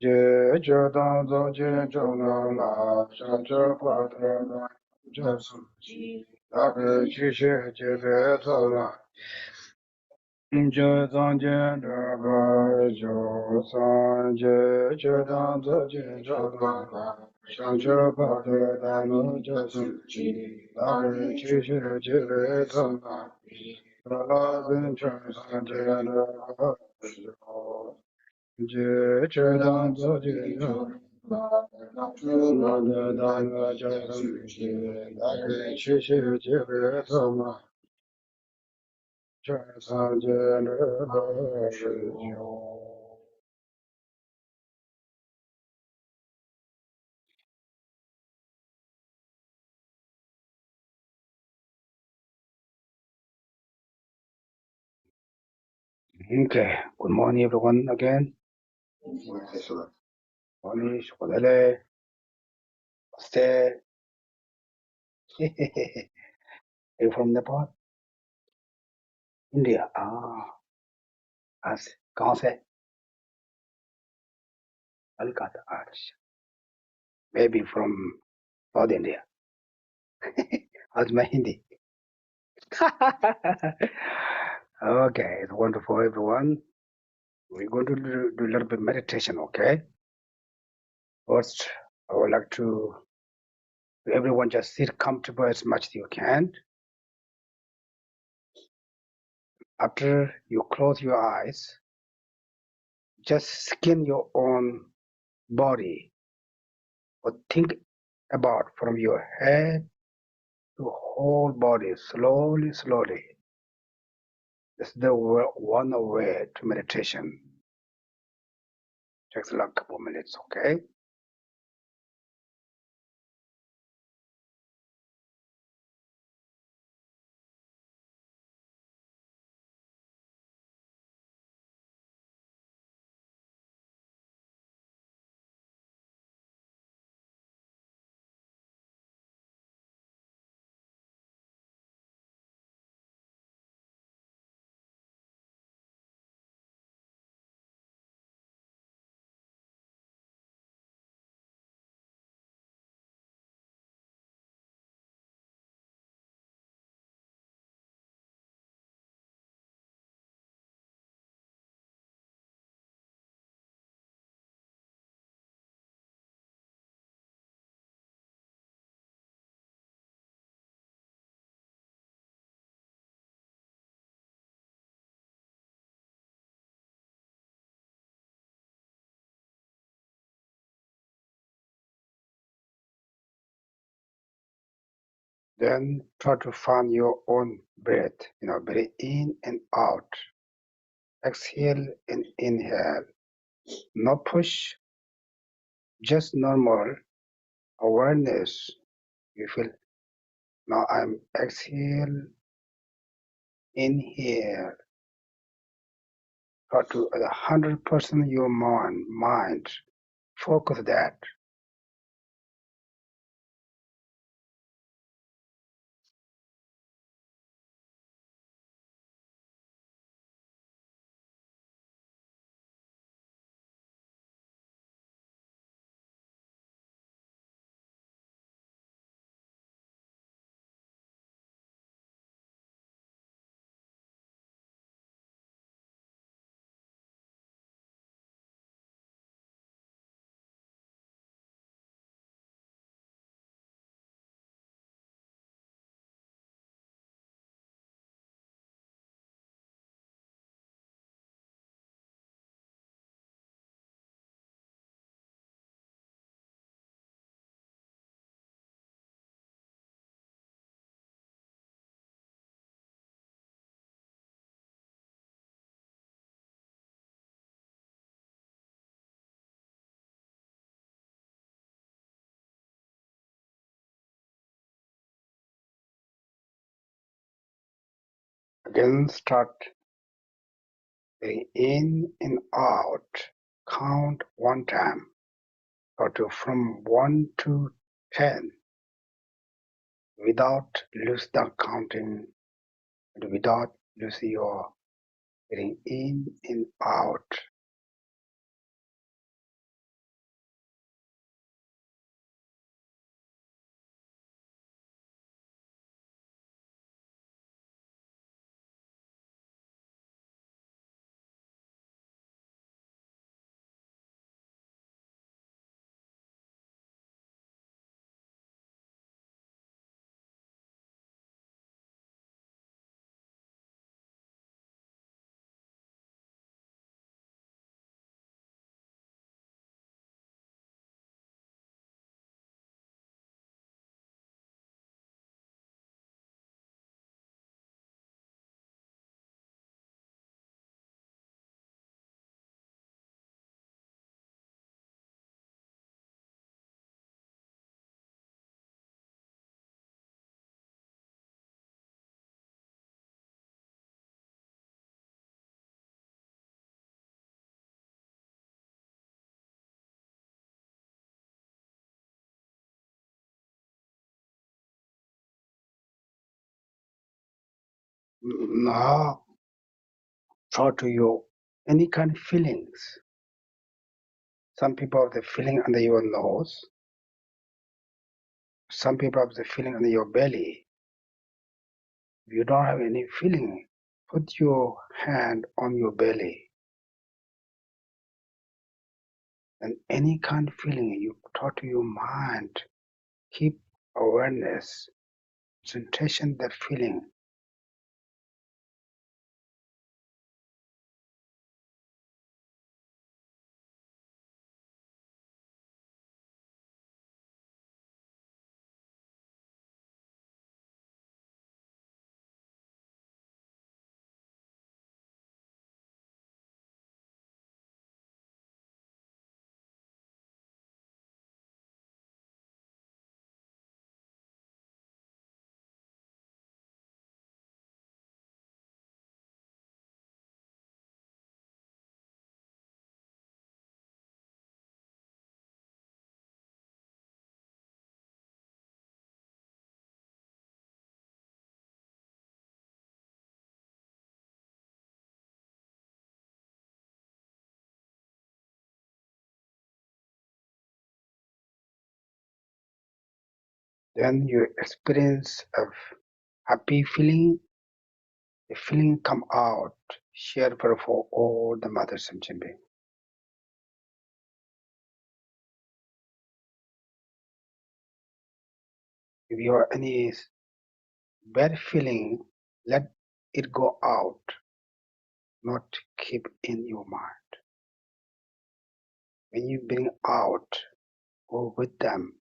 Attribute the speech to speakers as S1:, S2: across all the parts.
S1: Je dan zo je zhong la shan zhe fa de la zhe su ji da ge qi xie jie de cao la je zang jian de ge jiu san je dan zo je zhong la shan zhe fa de la zhe su ji da ge qi xie jie de cao la la bin chen san jian de ge je zhe dan zo je zhong la de dan ge zhe su ji da ge qi xie jie de cao la chen san jian de ge shi jiu Okay, good morning everyone again. Morning, Shukodele, Stay. You from Nepal? India? As कहाँ से? Kolkata. अच्छा. Maybe from South India. आज मैं Hindi. Okay, it's wonderful everyone. We're going to do a little bit of meditation, okay? First, I would like to everyone just sit comfortable as much as you can. After you close your eyes, just scan your own body or think about from your head to whole body slowly, slowly. This is the one way to meditation. Takes like a couple minutes, okay? Then try to find your own breath. Breathe in and out. Exhale and inhale. No push, just normal awareness. You feel now I'm exhale, inhale. Try to 100% your mind. Focus that. Again, start in and out. Count one time. Or to from 1 to 10 without lose the counting and without lose your breathing in and out. Now, try to you any kind of feelings. Some people have the feeling under your nose. Some people have the feeling under your belly. If you don't have any feeling, put your hand on your belly. And any kind of feeling, you talk to your mind. Keep awareness, concentration, that feeling. Then you experience of happy feeling, the feeling come out, share for all the Mother Sentient beings. If you have any bad feeling, let it go out, not keep in your mind. When you bring out, go with them.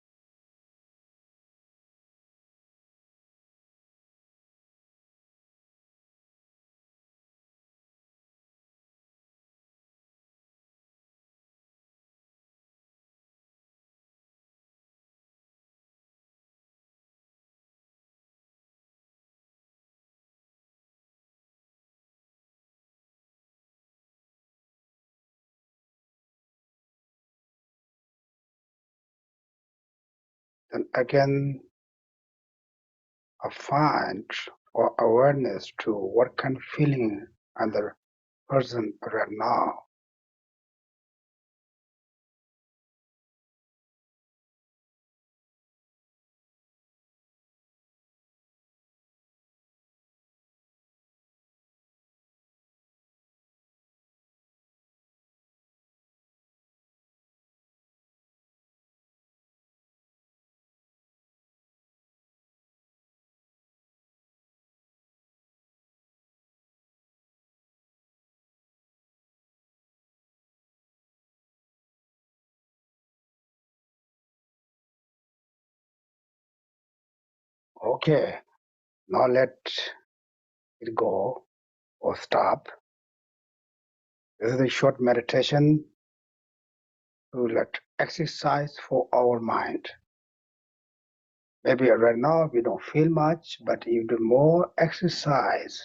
S1: Then again, find or awareness to what kind of feeling other person right now. Okay, now let it go or stop. This is a short meditation to let exercise for our mind. Maybe right now we don't feel much, but if the more exercise,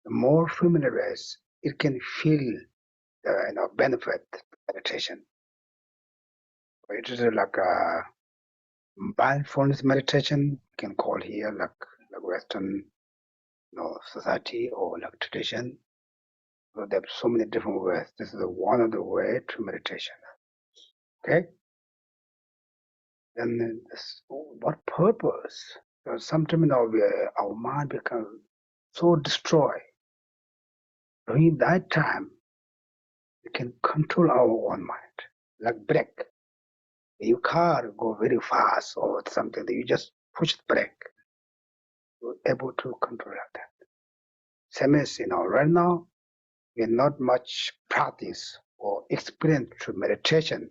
S1: the more familiarize, it can feel the benefit meditation. It is like a mindfulness meditation, you can call here like Western society or like tradition. So there are so many different ways. This is one of the way to meditation. Okay? Then what purpose? Sometimes our mind becomes so destroyed. During that time, we can control our own mind, like brake. Your car go very fast or something, you just push the brake. You're able to control that. Same as right now, we're not much practice or experience to meditation.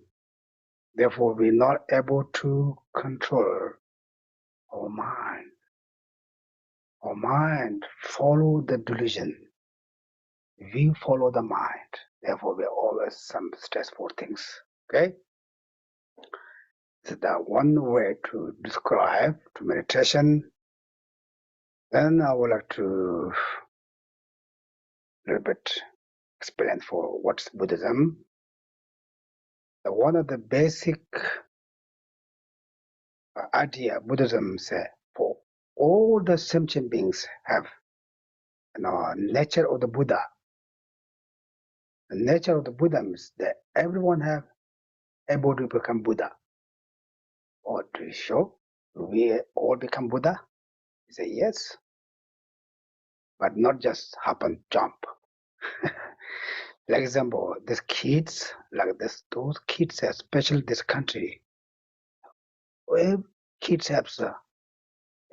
S1: Therefore, we're not able to control our mind. Our mind follow the delusion. We follow the mind. Therefore, we're always some stressful things. Okay? So that one way to describe to meditation. Then I would like to a little bit explain for what's Buddhism. One of the basic idea Buddhism say for all the sentient beings have nature of the Buddha. The nature of the Buddha means that everyone have able to become Buddha. Or to show we all become Buddha? He say yes, but not just happen jump. Like example, these kids, like this, those kids, especially this country, where kids have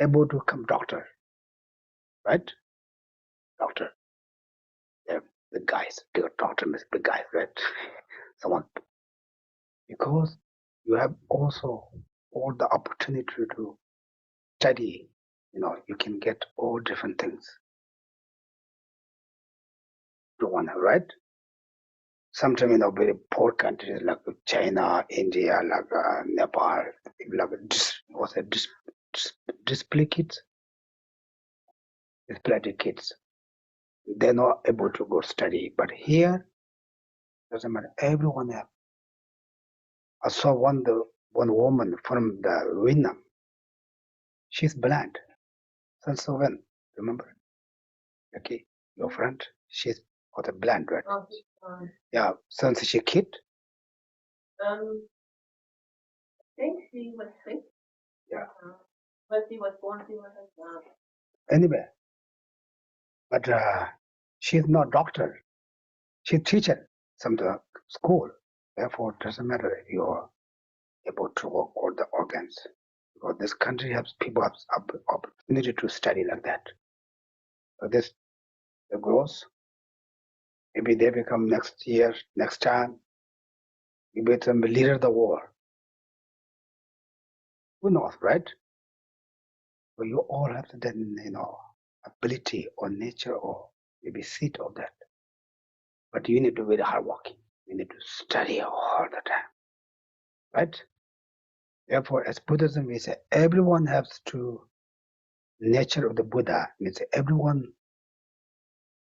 S1: able to become doctor, right? Doctor. They're big guys. Doctor means big guys, right? Someone, because you have also all the opportunity to study. You can get all different things. To one, right? Sometimes very poor countries like China, India, like Nepal, like display kids, display kids. They're not able to go study, but here doesn't matter. Everyone have. I saw one woman from the Vietnam. She's blind. Since when? Remember? Okay, your friend. She's got a blind, right? Oh, yeah. Since she kid. I think she was 6. Yeah. But she was born. She was anyway, but she's not doctor. She's teacher from the school. Therefore, it doesn't matter if you're able to work all the organs. Because this country has people have opportunity to study like that. So this the growth. Maybe they become next year, next time. You become the leader of the world. Who knows, right? So you all have to then, ability or nature or maybe seed of that. But you need to be very hard working. You need to study all the time, right? Therefore, as Buddhism, we say everyone has to nature of the Buddha. Means everyone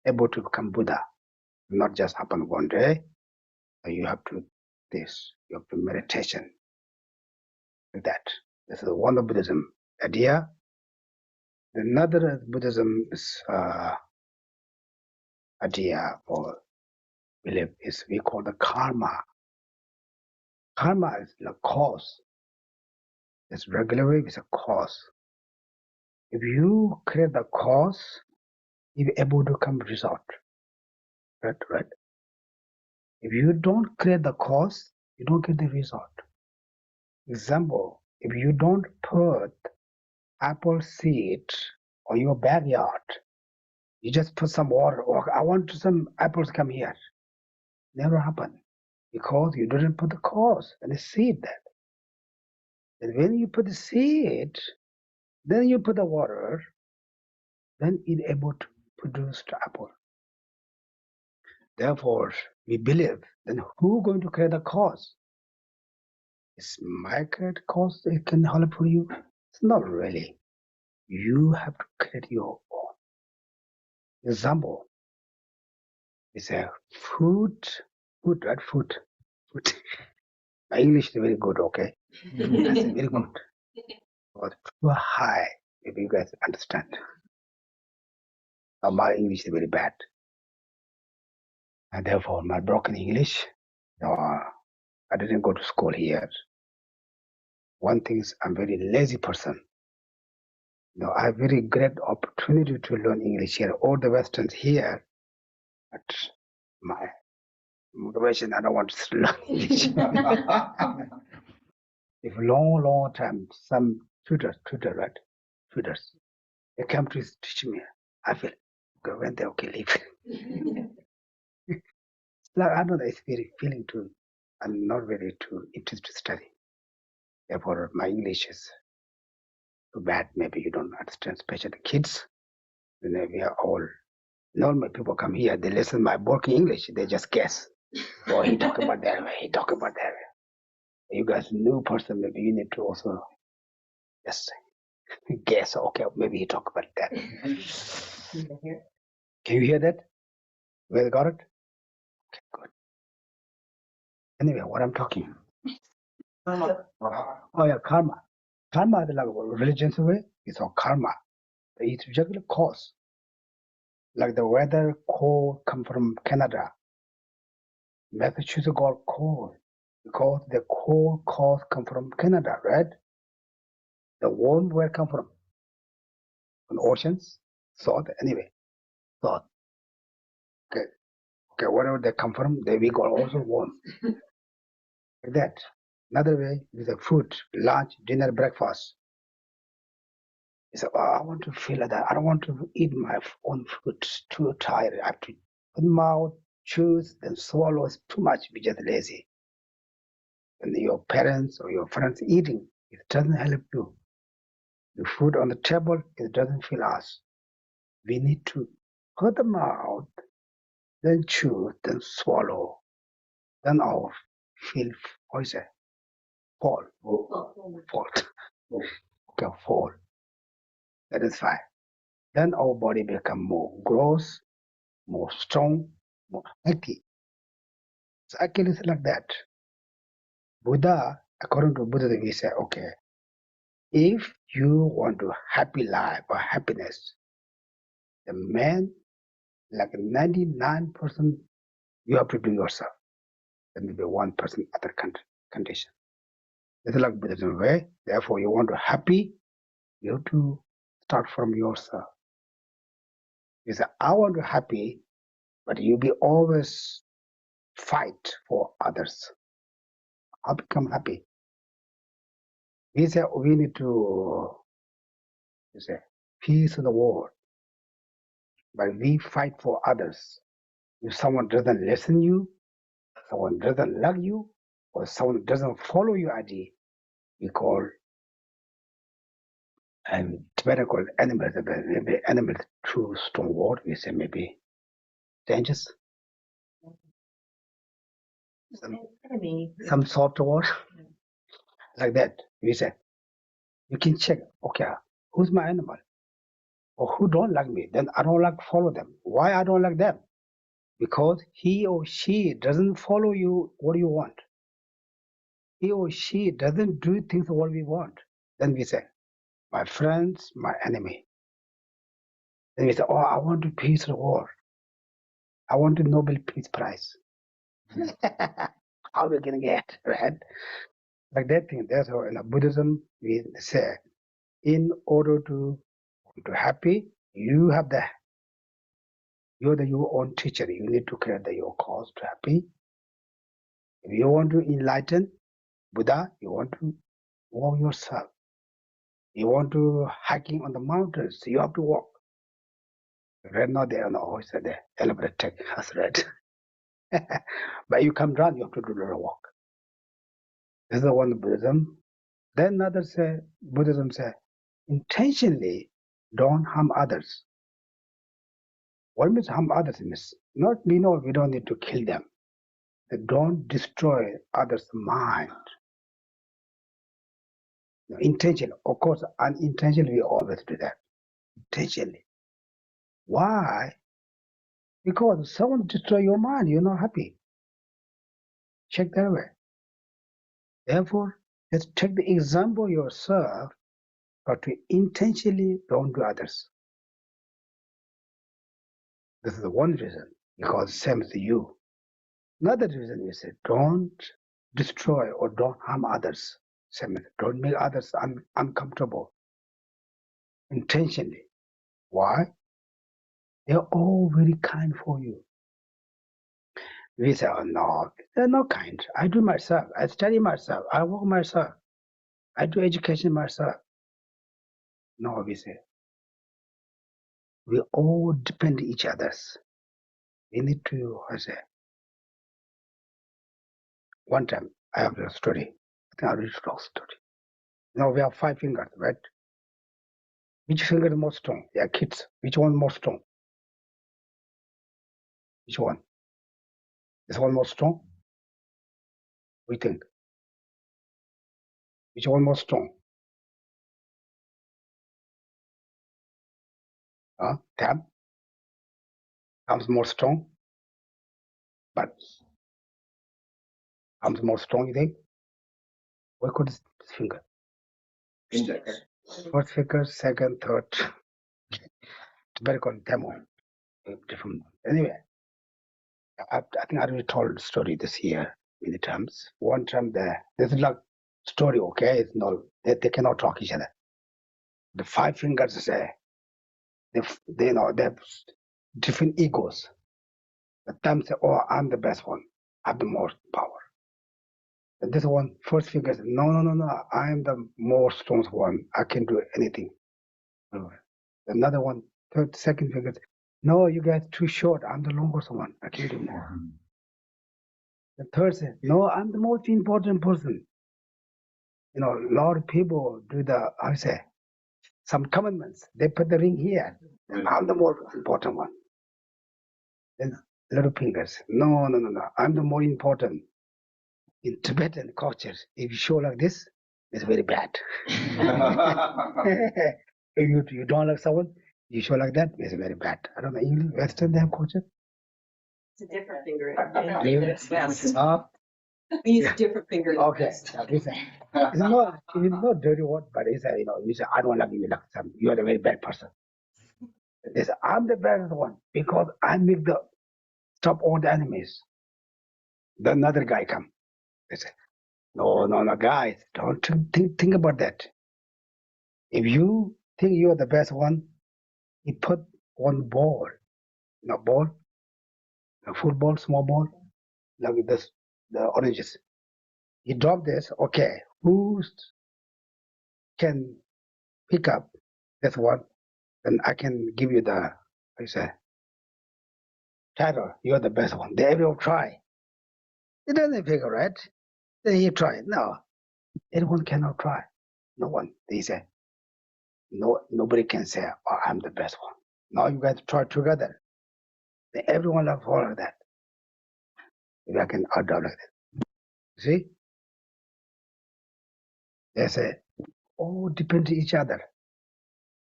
S1: able to become Buddha, not just happen one day. You have to this. You have to meditation like that. This is one of Buddhism idea. Another Buddhism is idea or belief is we call the karma. Karma is the cause. It's regularly with a cause. If you create the cause, you're able to come result. Right? If you don't create the cause, you don't get the result. Example, if you don't put apple seed on your backyard, you just put some water, or I want some apples come here. Never happen. Because you didn't put the cause and the seed there. And when you put the seed, then you put the water, then it's able to produce the apple. Therefore, we believe, then who going to create the cause? Is my create cause it can help for you? It's not really. You have to create your own. Example, it's a food, right? Food. My English is very good, okay? That's very good. But too high, maybe you guys understand. My English is very bad. And therefore, my broken English, I didn't go to school here. One thing is I'm very lazy person. I have very great opportunity to learn English here. All the Westerns here, but my motivation, I don't want to learn English. If long time, some tutors, right? Tutors, they come to teach me. I feel, okay, when they okay, leave. Like, I don't know, it's very feeling to, I'm not very too interested to study. Therefore, my English is too bad. Maybe you don't understand, especially the kids. Then we are all normal people come here, they listen my broken English, they just guess. Oh, he talk about that way, he talk about that way. You guys new person, maybe you need to also just guess, okay, maybe he talk about that. Can you hear that? Well, got it? Okay, good. Anyway, what I'm talking. Karma. Oh yeah, karma. Karma is like a religion's way. It's all karma. It's regular cause. Like the weather cold come from Canada. Massachusetts got cold because the cold coast come from Canada, right? The warm where come from? From the oceans, salt, anyway, salt. Okay, okay, wherever they come from, they we got also warm. Like that. Another way is the food, lunch, dinner, breakfast. You say, oh, I want to feel like that. I don't want to eat my own food. It's too tired. I have to put mouth, chews, and swallow. It's too much. Be just lazy. And your parents or your friends eating, it doesn't help you. The food on the table, it doesn't fill us. We need to put the mouth, then chew, then swallow, then our feel poison. Fall. Okay, fall. That is fine. Then our body become more gross, more strong, more active. So actually it's like that. Buddha, according to Buddha, we say, okay, if you want to happy life or happiness, the man, like 99%, you have to do yourself. There may be 1% other condition. It's like Buddhism way. Therefore, you want to happy, you have to start from yourself. You say, I want to happy, but you be always fight for others. How become happy? We say we need to say peace in the world, but we fight for others. If someone doesn't listen to you, someone doesn't love you, or someone doesn't follow your idea, we call and Tibetan called animals. Maybe animals too strong word. We say maybe dangerous. Some soft word like that. We say you can check. Okay, who's my animal? Or who don't like me? Then I don't like follow them. Why I don't like them? Because he or she doesn't follow you what you want. He or she doesn't do things what we want. Then we say, my friends, my enemy. Then we say, oh, I want to peace the world. I want a Nobel Peace Prize. How we gonna get, right? Like that thing. That's how in Buddhism we say, in order to happy, you're your own teacher. You need to create your cause to happy. If you want to enlighten Buddha, you want to walk yourself. You want to hiking on the mountains, so you have to walk. Right now they are not always the elevator tech has read. But you come down, you have to do the walk. This is the one Buddhism. Then others say, Buddhism say, intentionally don't harm others. What means harm others? Means not we know we don't need to kill them. Don't destroy others' mind. Intentionally, of course, unintentionally we always do that. Intentionally. Why? Because someone destroy your mind, you're not happy. Check that way. Therefore, let's take the example yourself, but to intentionally don't do others. This is the one reason, because same as you. Another reason is don't destroy or don't harm others. Same as don't make others uncomfortable. Intentionally. Why? They're all very kind for you. We say, oh no, they're not kind. I do myself. I study myself. I work myself. I do education myself. No, we say, we all depend on each others. We need to, I say, one time I have a story. I think I'll read a story. Now we have 5 fingers, right? Which finger is more strong? Yeah, kids. Which one more strong? Which one? This one more strong? We think. Which one more strong? Thumb? Thumb's more strong? But thumb's more strong, you think? What could this finger? Index. First finger, second, third. It's very called demo.
S2: different. Anyway, I think I already told the story this year many times. One time there's like story, okay? It's not they cannot talk each other. The five fingers say they have different egos. The thumb say, "Oh, I'm the best one. I have the most power." And this one first finger says, "No, I am the most strong one. I can do anything." Another one, second finger, "No, you guys too short. I'm the longest one. I can do more." The third says, "No, I'm the most important person. A lot of people do some commandments. They put the ring here. And I'm the more important one." Then little fingers, "No. I'm the more important." In Tibetan culture, if you show like this, it's very bad. If you don't like someone, you show like that, it's very bad. I don't know, English, Western, they have culture?
S3: It's a different finger.
S2: We
S3: use different fingers.
S2: Okay. It's not dirty word, but it's you say, "I don't like you like some. You are a very bad person." They say, "I'm the best one because I make the stop all the enemies." Then another guy come. They say, No, guys, don't think about that. If you think you are the best one, you put one ball, a football, small ball, like this, the oranges. You drop this, okay, who can pick up this one? Then I can give you title. You're the best one. They will try. It doesn't figure right. Then you try. No, anyone cannot try. No one. They say, nobody can say, "Oh, I'm the best one." Now you guys try together. Then everyone will follow that. If I can adopt like that. See? They say, "Oh, depends on each other."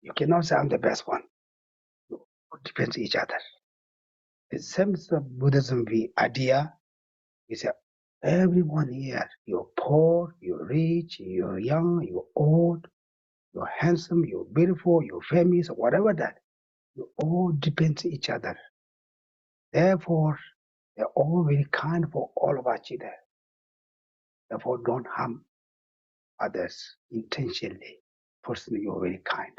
S2: You cannot say I'm the best one. It depends on each other. The same as the Buddhism idea is that everyone here, you're poor, you're rich, you're young, you're old, you're handsome, you're beautiful, you're famous, whatever that, you all depend on each other. Therefore, they're all very kind for all of us there. Therefore, don't harm others intentionally. Personally, you're very kind.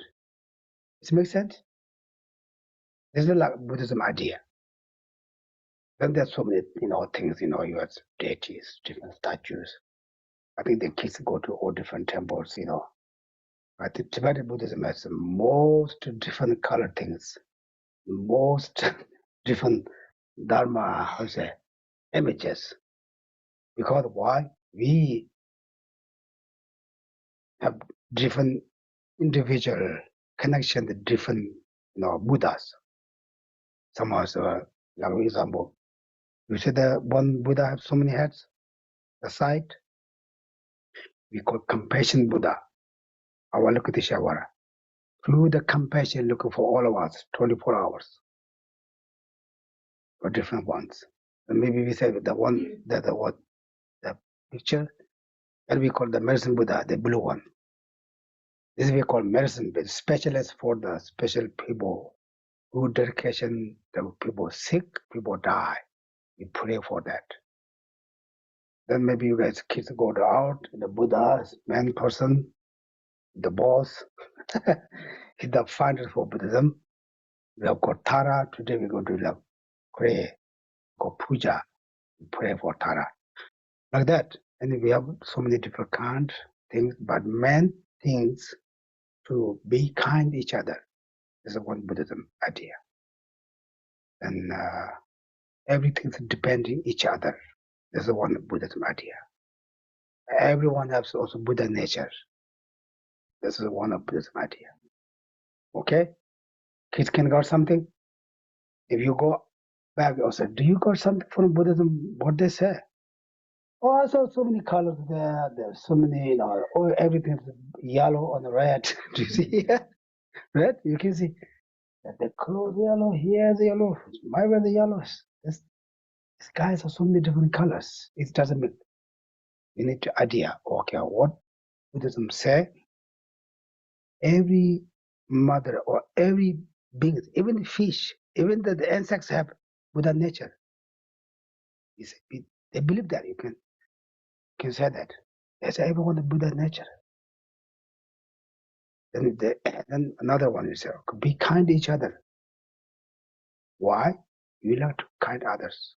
S2: Does it make sense? This is like Buddhism idea. Then there's so many, things, you have deities, different statues. I think the kids go to all different temples, I think Tibetan Buddhism has the most different color things, most different Dharma, images. Because why? We have different individual connection to different, Buddhas. Some are, like for example, you see the one Buddha has so many heads, the side, we call compassion Buddha, Avalokiteshvara. Through the compassion looking for all of us, 24 hours, or different ones. And maybe we say the one, the picture, and we call the medicine Buddha, the blue one. This we call medicine, but specialist for the special people who dedication, the people sick, people die. We pray for that. Then maybe you guys kids go out, the Buddha, man person, the boss, he's the founder for Buddhism. We have got Tara. Today we're going to pray, go puja, pray for Tara. Like that. And we have so many different kind things, but main things to be kind to each other is one Buddhism idea. And everything's depending each other. This is one Buddhism idea. Everyone has also Buddha nature. This is one of Buddhism idea. Okay? Kids can got something. If you go back also, do you got something from Buddhism? What they say? Oh, I saw so many colors there. There's so many, everything's yellow and red. Do you see? Red? You can see that the clothes yellow, here the yellow, my way the yellows. These guys are so many different colors. It doesn't make. You need to idea. Okay, what Buddhism say? Every mother or every being, even fish, Even the insects have Buddha nature. They believe that you can say that. They say everyone has Buddha nature. Then another one is be kind to each other. Why? You like to kind others.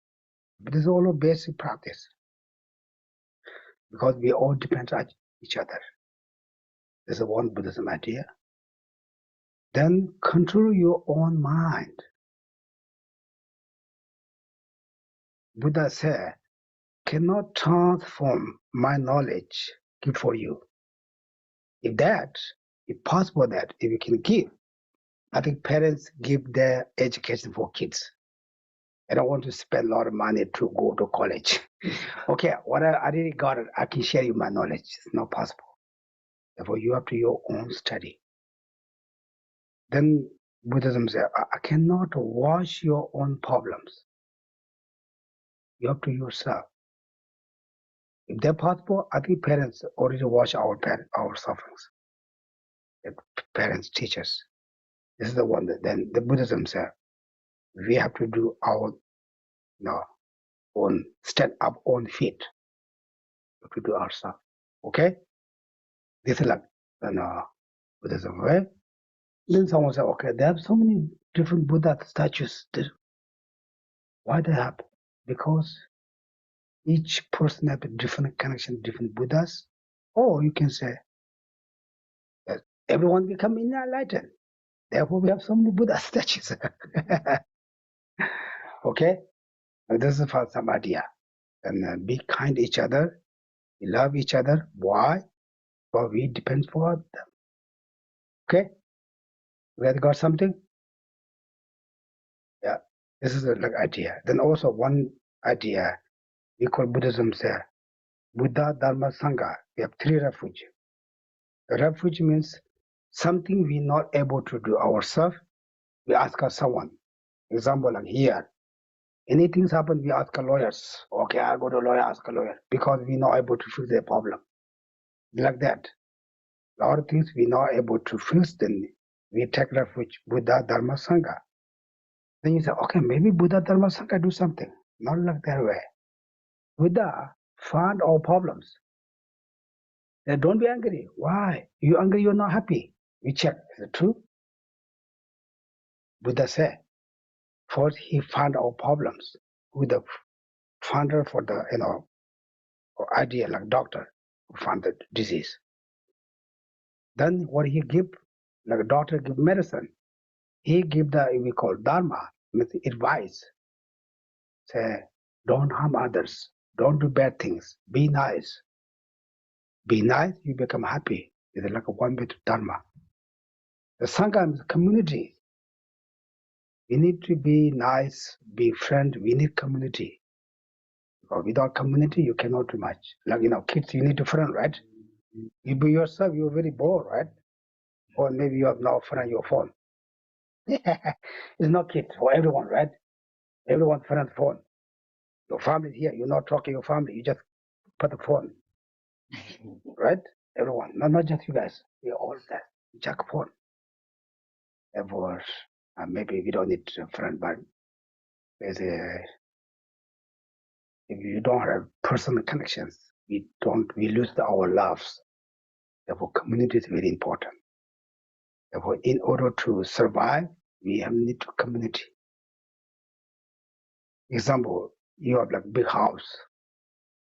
S2: But this is all a basic practice because we all depend on each other. This is one Buddhism idea. Then control your own mind. Buddha said, cannot transform my knowledge, give for you. If possible that, if you can give, I think parents give their education for kids. I don't want to spend a lot of money to go to college. Okay, what I really got it, I can share you my knowledge. It's not possible. Therefore, you have to your own study. Then Buddhism says, I cannot wash your own problems. You have to yourself. If they're possible, I think parents already wash our sufferings. Parents teach us. This is the one that then the Buddhism says, we have to do our own, stand up on feet. We have to do ourselves. Okay? This is like Buddhism way. Then someone said, okay, they have so many different Buddha statues. Why they have? Because each person has a different connection, different Buddhas. Or you can say that everyone become enlightened. Therefore, we have so many Buddha statues. Okay? This is for some idea. And be kind to each other. We love each other. Why? Because we depend for them. Okay? We have got something? Yeah. This is like idea. Then also one idea we call Buddhism say Buddha, Dharma, Sangha. We have three refuge. The refuge means something we're not able to do ourselves. We ask someone. Example like here. Anything happen, we ask lawyers. Okay, I go to a lawyer, ask a lawyer. Because we're not able to fix the problem. Like that. A lot of things we're not able to fix, then we take refuge, Buddha, Dharma, Sangha. Then you say, okay, maybe Buddha, Dharma, Sangha do something. Not like that way. Buddha found our problems. Then don't be angry. Why? You angry, you're not happy. We check. Is it true? Buddha said, first he found our problems with the founder for the, idea like doctor who found the disease. Then what he give, like a doctor give medicine. He give we call dharma, advice. Say, don't harm others. Don't do bad things. Be nice. Be nice, you become happy. It's like a one bit dharma. The Sangha is community. We need to be nice, be friend. We need community. Because without community, you cannot do much. Like, kids, you need a friend, right? You be yourself, you're very bored, right? Or maybe you have no friend on your phone. It's not kids, for everyone, right? Everyone's friend's phone. Your family is here, you're not talking to your family, you just put the phone. Right? Everyone, not just you guys. We all that. Jack phone. Therefore, maybe we don't need a friend, but if you don't have personal connections, we lose our loves. Therefore, community is very important. Therefore, in order to survive, we have need to community. Example, you have like big house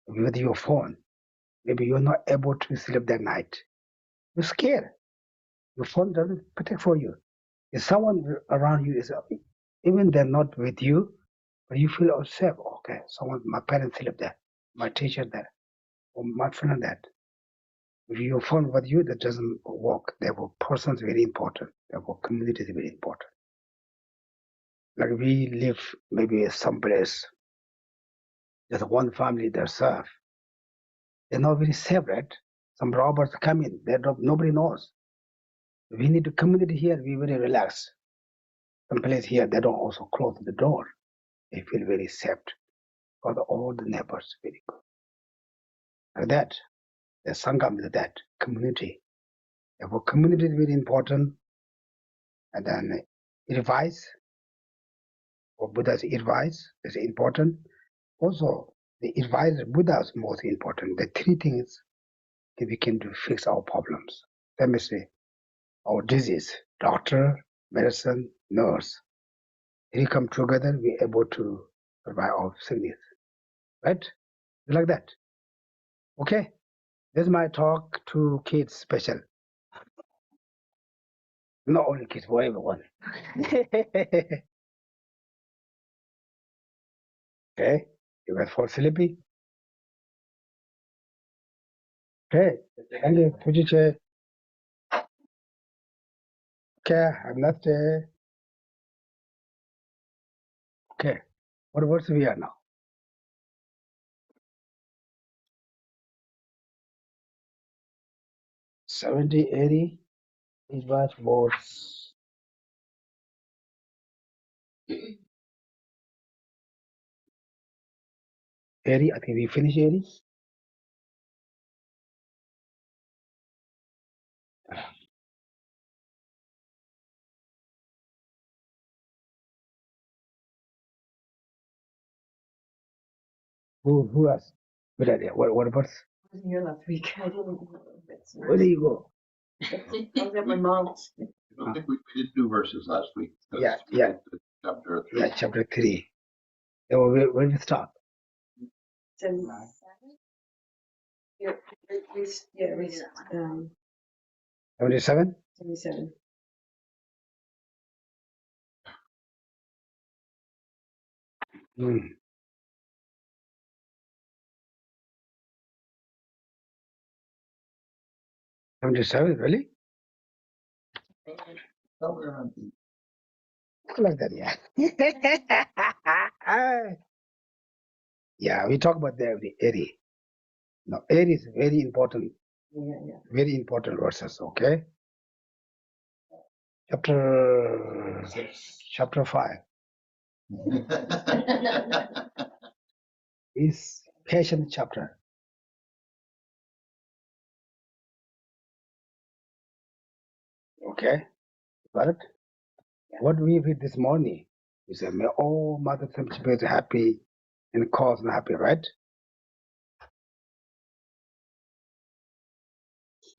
S2: with your phone. Maybe you're not able to sleep that night. You're scared. Your phone doesn't protect for you. If someone around you is, even they're not with you, but you feel safe. Okay, my parents sleep there, my teacher there, or my friend there. If your phone with you, that doesn't work. Therefore, person is very important. Therefore, community is very important. Like we live maybe someplace, there's one family they serve. They're not very safe, right? Some robbers come in, nobody knows. We need a community here, we very relaxed. Some place here, they don't also close the door. They feel very safe. Because all the neighbors very good. Like that, the Sangha is that, community. Therefore, community is very important. And then advice, or Buddha's advice is important. Also, the advice of Buddha is most important. The three things that we can do to fix our problems. Let me say, our disease, doctor, medicine, nurse. If we come together, we're able to survive our sickness. Right? Like that. Okay? This is my talk to kids special. Not only kids, for everyone. Okay? You guys fall sleepy? Okay. Thank you. Pujiche. Okay, I'm not okay. What words we are now? 70, 80. These words. 80, I think we finish 80. Who has good idea? What words?
S3: I wasn't here last week. I didn't know.
S2: Where do you go?
S3: I was at my mom's.
S4: I don't think we did do verses last week.
S2: Yeah, yeah.
S4: Chapter 3.
S2: Yeah, chapter 3. Yeah, where we stop?
S3: 77? Yeah, we
S2: 77?
S3: 77.
S2: Hmm. 77, really?
S4: Somewhere around
S2: Like that, yeah. Yeah, we talk about the 80. Now, 80 is very important,
S3: Yeah.
S2: very important verses, okay? Chapter 5 is patient chapter. Okay, got it? What we read this morning is that may all Mother Shantideva is happy and cause and happy, right?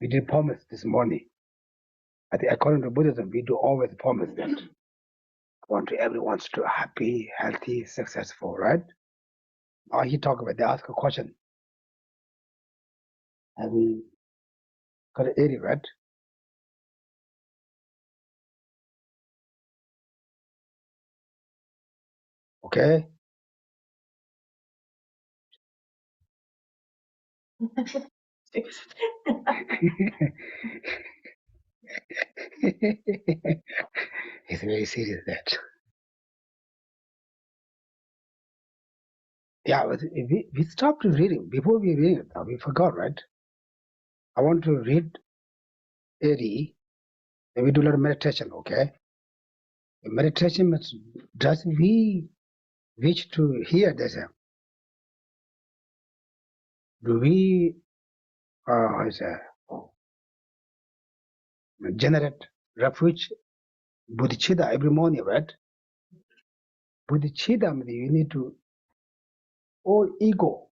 S2: We did promise this morning. I think according to Buddhism, we do always promise that. I want everyone to be happy, healthy, successful, right? Now he talk about, they ask a question. Have we got 80, right? Okay. He's very serious that. Yeah, but we stopped reading. Before we read it, we forgot, right? I want to read 80, and we do a lot of meditation, okay? The meditation means, does we wish to hear this? Do we generate refuge, bodhicitta every morning, right? Bodhicitta means you need to, all ego.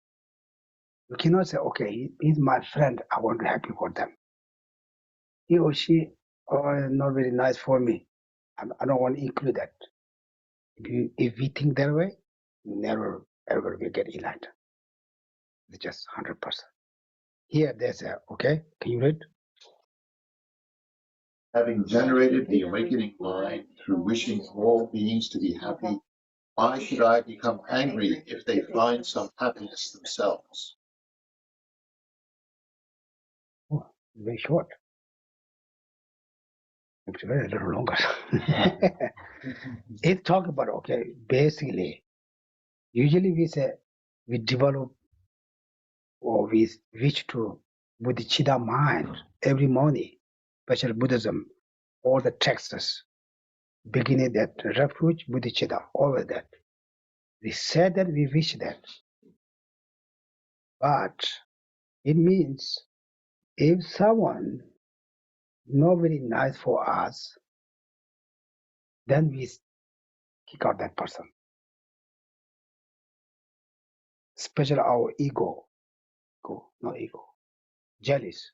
S2: You cannot say, okay, he's my friend, I want to happy for them. He or she, not very nice for me. I don't want to include that. If we think that way, never ever will get enlightened. It's just 100%. Here, there's okay, can you read?
S4: Having generated the awakening mind through wishing all beings to be happy, why should I become angry if they find some happiness themselves?
S2: Oh, very short. It's very a little longer. It talk about, okay, basically, usually we say we develop or we wish to bodhicitta mind every morning, especially Buddhism, all the texts, beginning that refuge, bodhicitta, all of that. We said that we wish that. But it means if someone not very nice for us, then we kick out that person. Especially our ego, not ego, jealous.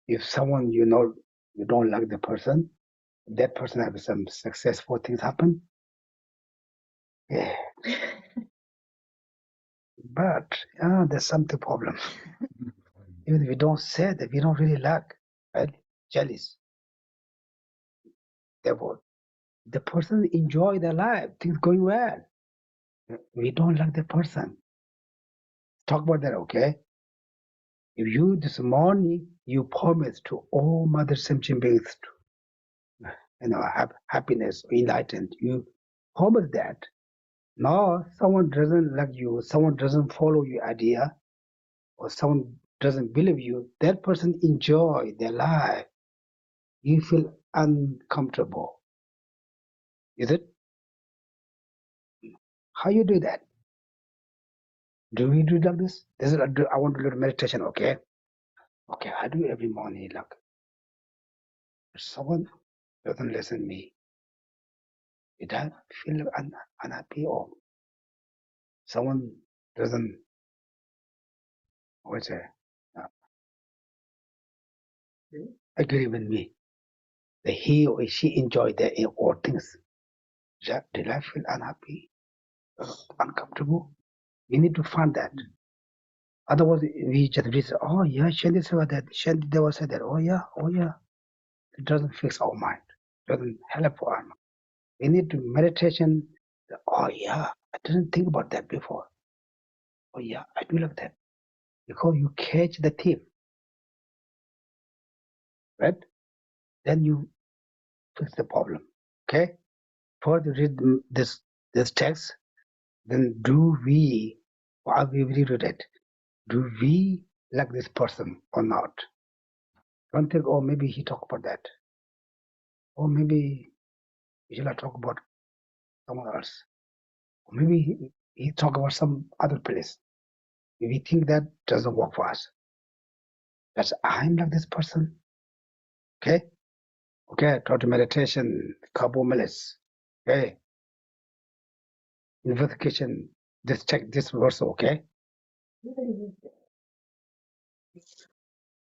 S2: If someone you don't like the person, that person has some successful things happen. Yeah. But there's something problem. Even if we don't say that, we don't really like, right? Jealous. Therefore, the person enjoy their life, things going well. We don't like the person. Talk about that, okay? If you this morning you promise to all Mother Simpson beings, have happiness, enlightened, you promise that. Now someone doesn't like you, someone doesn't follow your idea, or someone doesn't believe you, that person enjoy their life. You feel uncomfortable. Is it? How you do that? Do we do like this? I want to do meditation, okay? Okay, I do every morning. Like, if someone doesn't listen to me, did I feel unhappy, or someone doesn't, what's it, agree with me, that he or she enjoyed their or things? Did I feel unhappy, uncomfortable? We need to find that. Otherwise, we just read, oh yeah, Shantideva said that, oh yeah. It doesn't fix our mind, doesn't help our mind. We need to meditation. Oh yeah, I didn't think about that before. Oh yeah, I do like that. Because you catch the thief, right? Then you fix the problem. Okay? First read this text, then while we read it, do we like this person or not? Don't think, oh, maybe he talked about that. Or maybe he should talk about someone else. Or maybe he talk about some other place. If we think that doesn't work for us, that's I'm like this person. Okay? Okay, try to meditation, couple minutes. Okay. Investigation, just check this verse, okay? I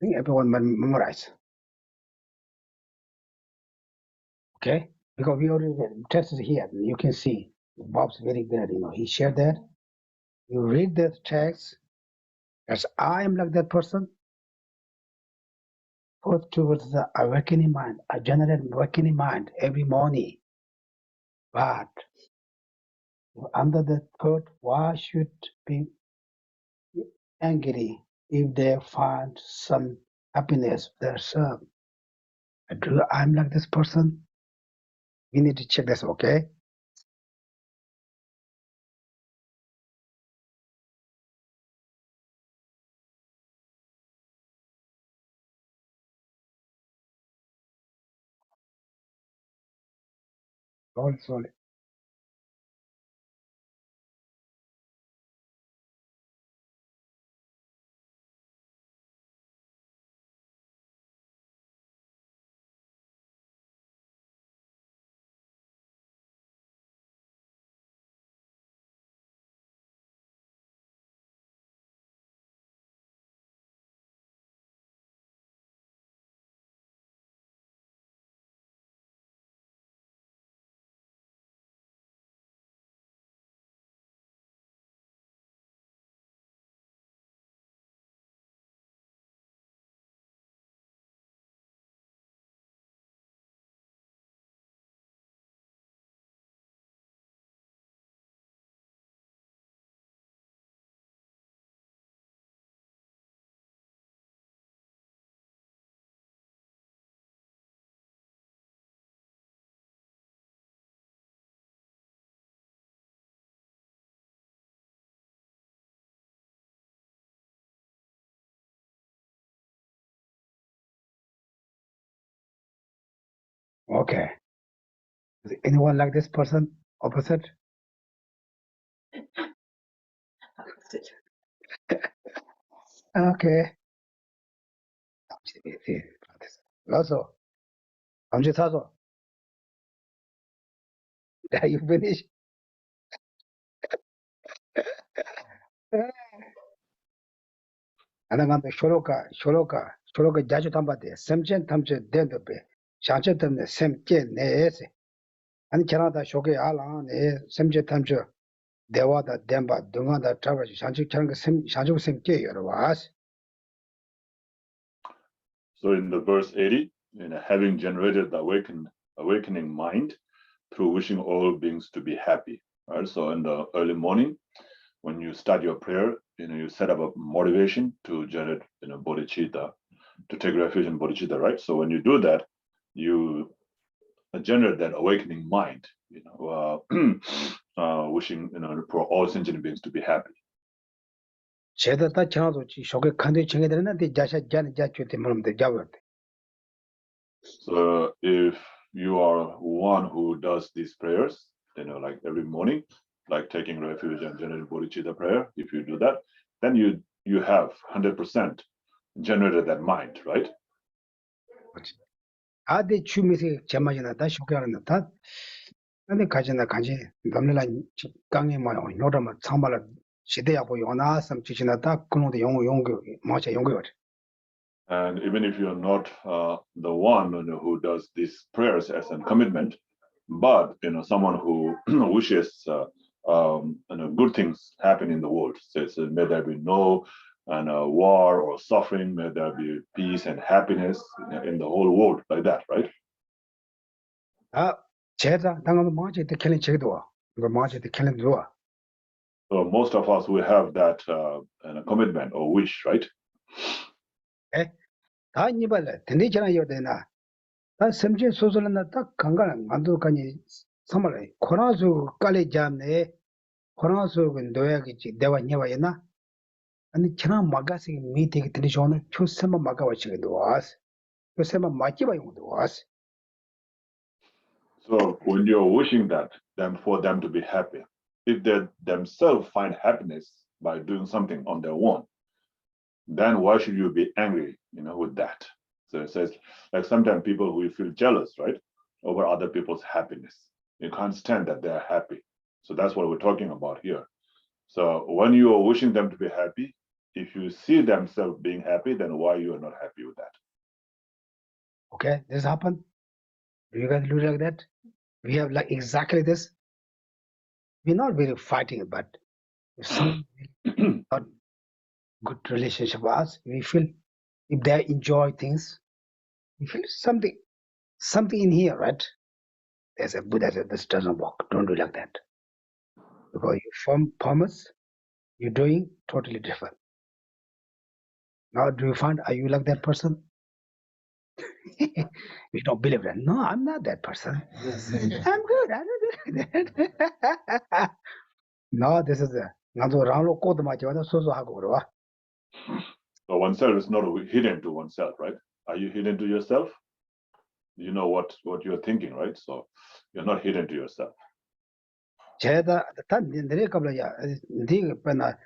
S2: think everyone memorize. Okay? Because we already tested here. You can see Bob's very good, he shared that. You read the text as I am like that person. Put towards the awakening mind, a general awakening mind every morning. But under the thought, why should be angry if they find some happiness themselves? I'm like this person. We need to check this, okay? Slowly. Okay. Is anyone like this person? Opposite? Okay. Also, You finish. 안나간도 쇼로카 자주 담바데 샘첸 탐체 된도베 샤체 때문에 샘께 내에세 아니 캐나다 쇼게 알아네 샘체 탐체 대화다 덴바 동안다 트라버지 샤체 차는 샘 샤주 샘께 여러와스.
S5: So in the verse 80, having generated the awakening mind through wishing all beings to be happy. Right? So in the early morning, when you start your prayer, you set up a motivation to generate, bodhicitta, to take refuge in bodhicitta, right? So when you do that, you generate that awakening mind, wishing, for all sentient beings to be happy.
S2: 제다다 전화도지 쇼게 칸데 청해들는데 자샤 자주때 몸데 자버데.
S5: So if you are one who does these prayers, like every morning, like taking refuge and generating bodhicitta prayer, if you do that, then you have 100% generated that mind, right?
S2: 아데 추미세 제마지나다 쇼게하는다. 근데 가지나 간지 남들라 강에 뭐 요러면 참말로 시대하고 요나 섬지시나다 그놈도 용고 뭐자 용거.
S5: And even if you're not the one who does these prayers as a commitment, but someone who wishes good things happen in the world, says may there be no war or suffering, may there be peace and happiness in the whole world, like that, right?
S2: 제다 당연히 뭐지 때 켈린 제도 이거 뭐지 때 켈린 좋아.
S5: So most of us will have that commitment or wish, right?
S2: 다 니발래 된대잖아 요되나. 다 섬진 소설은 딱 강간은 만두까지 선물에 코나수 깔리 잡네. 코나수 근도야겠지 대화 녀와이나. 아니 지나 마가시 미팅이 들으셔는 초세만 마가와치기도 와스. 초세만 마치바용도 와스.
S5: So when you're wishing that, then for them to be happy, if they themselves find happiness by doing something on their own, then why should you be angry, with that? So it says, like sometimes people will feel jealous, right, over other people's happiness. You can't stand that they're happy. So that's what we're talking about here. So when you are wishing them to be happy, if you see themselves being happy, then why you are not happy with that?
S2: Okay, this happened. Do you guys do like that? We have like exactly this. We're not really fighting, but if some not good relationship with us, we feel if they enjoy things, we feel something in here, right? There's a Buddha said this doesn't work. Don't do like that. Because you form promise, you're doing totally different. Now do you find are you like that person? We don't believe that. No, I'm not that person. I'm good. I don't do that. No, this is a
S5: So oneself is not hidden to oneself, right? Are you hidden to yourself? You know what you're thinking, right? So you're not hidden to yourself.
S2: 제가 단 내내 qabla야 ndiga pana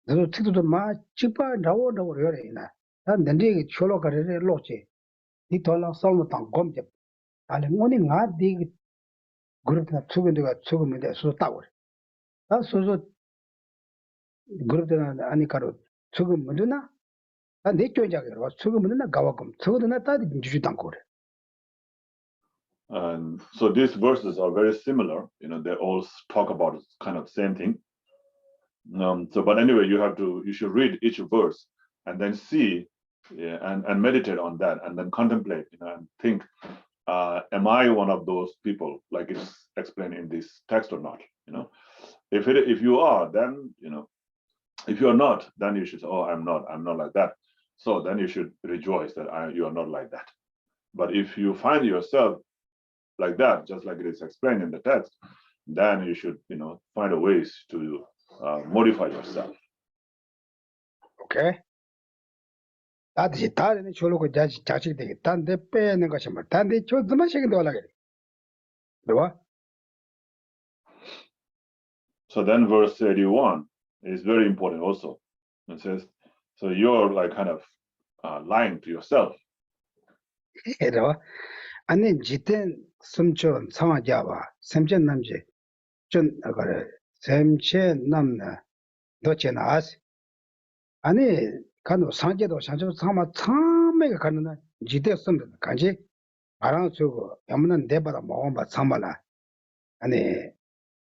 S2: do tikdo ma chipa dawo yoreina tan ndiga cholo karere loche ni tola solmo tang gomje ale ngoni nga dig group na tsugundiga tsugumide so tawre ta sozo group na ani karo tsugumuduna ta ne chojaga ro tsugumuduna gawakom tsuguduna ta juju tangkore.
S5: And so these verses are very similar. They all talk about kind of same thing. But anyway, you should read each verse and then see, and meditate on that, and then contemplate, and think, am I one of those people, like it's explained in this text or not? If you are, then if you are not, then you should say, oh, I'm not like that. So then you should rejoice that you are not like that. But if you find yourself like that, just like it is explained in the text, then you should, find a ways to modify yourself.
S2: Okay.
S5: So then verse 81 is very important also. It says, so you're like kind of lying to yourself.
S2: 아니 지텐 숨촌 상하자와 샘전 남제 전 아까 샘체 남나 도체나스 아니 간도 상제도 상조 상마 참매가 가는 지대였습니다. 간지 알아 주고 아무는 내바다 먹어봐 참말라 아니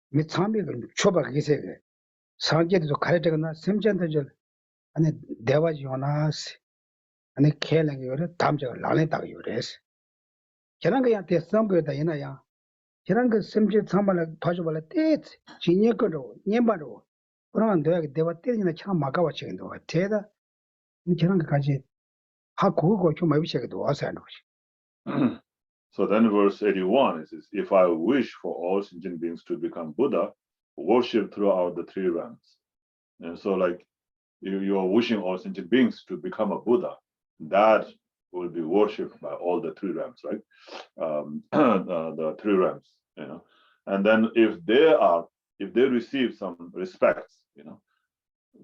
S2: 미 참매가 초바 기세 상제도 가르쳐거나 샘체한테 저 아니 대화지 요나스 아니 켈랭이 그래 담저가 라네다가 요레스 저런 거한테 선거다 이나야 저런 거 샘체 참말라 봐줘발라 때 진여거로 녀바로 그러면 내가 대화 때리는 참 막아와 지금도 대다 저런 거까지 하 그거 좀 해보시게도 와서 안 오시.
S5: So then verse 81 it says, if I wish for all sentient beings to become Buddha, worship throughout the three realms. And so like you are wishing all sentient beings to become a Buddha, that will be worshipped by all the three realms, right? The three realms, you know. And then if they receive some respects, you know,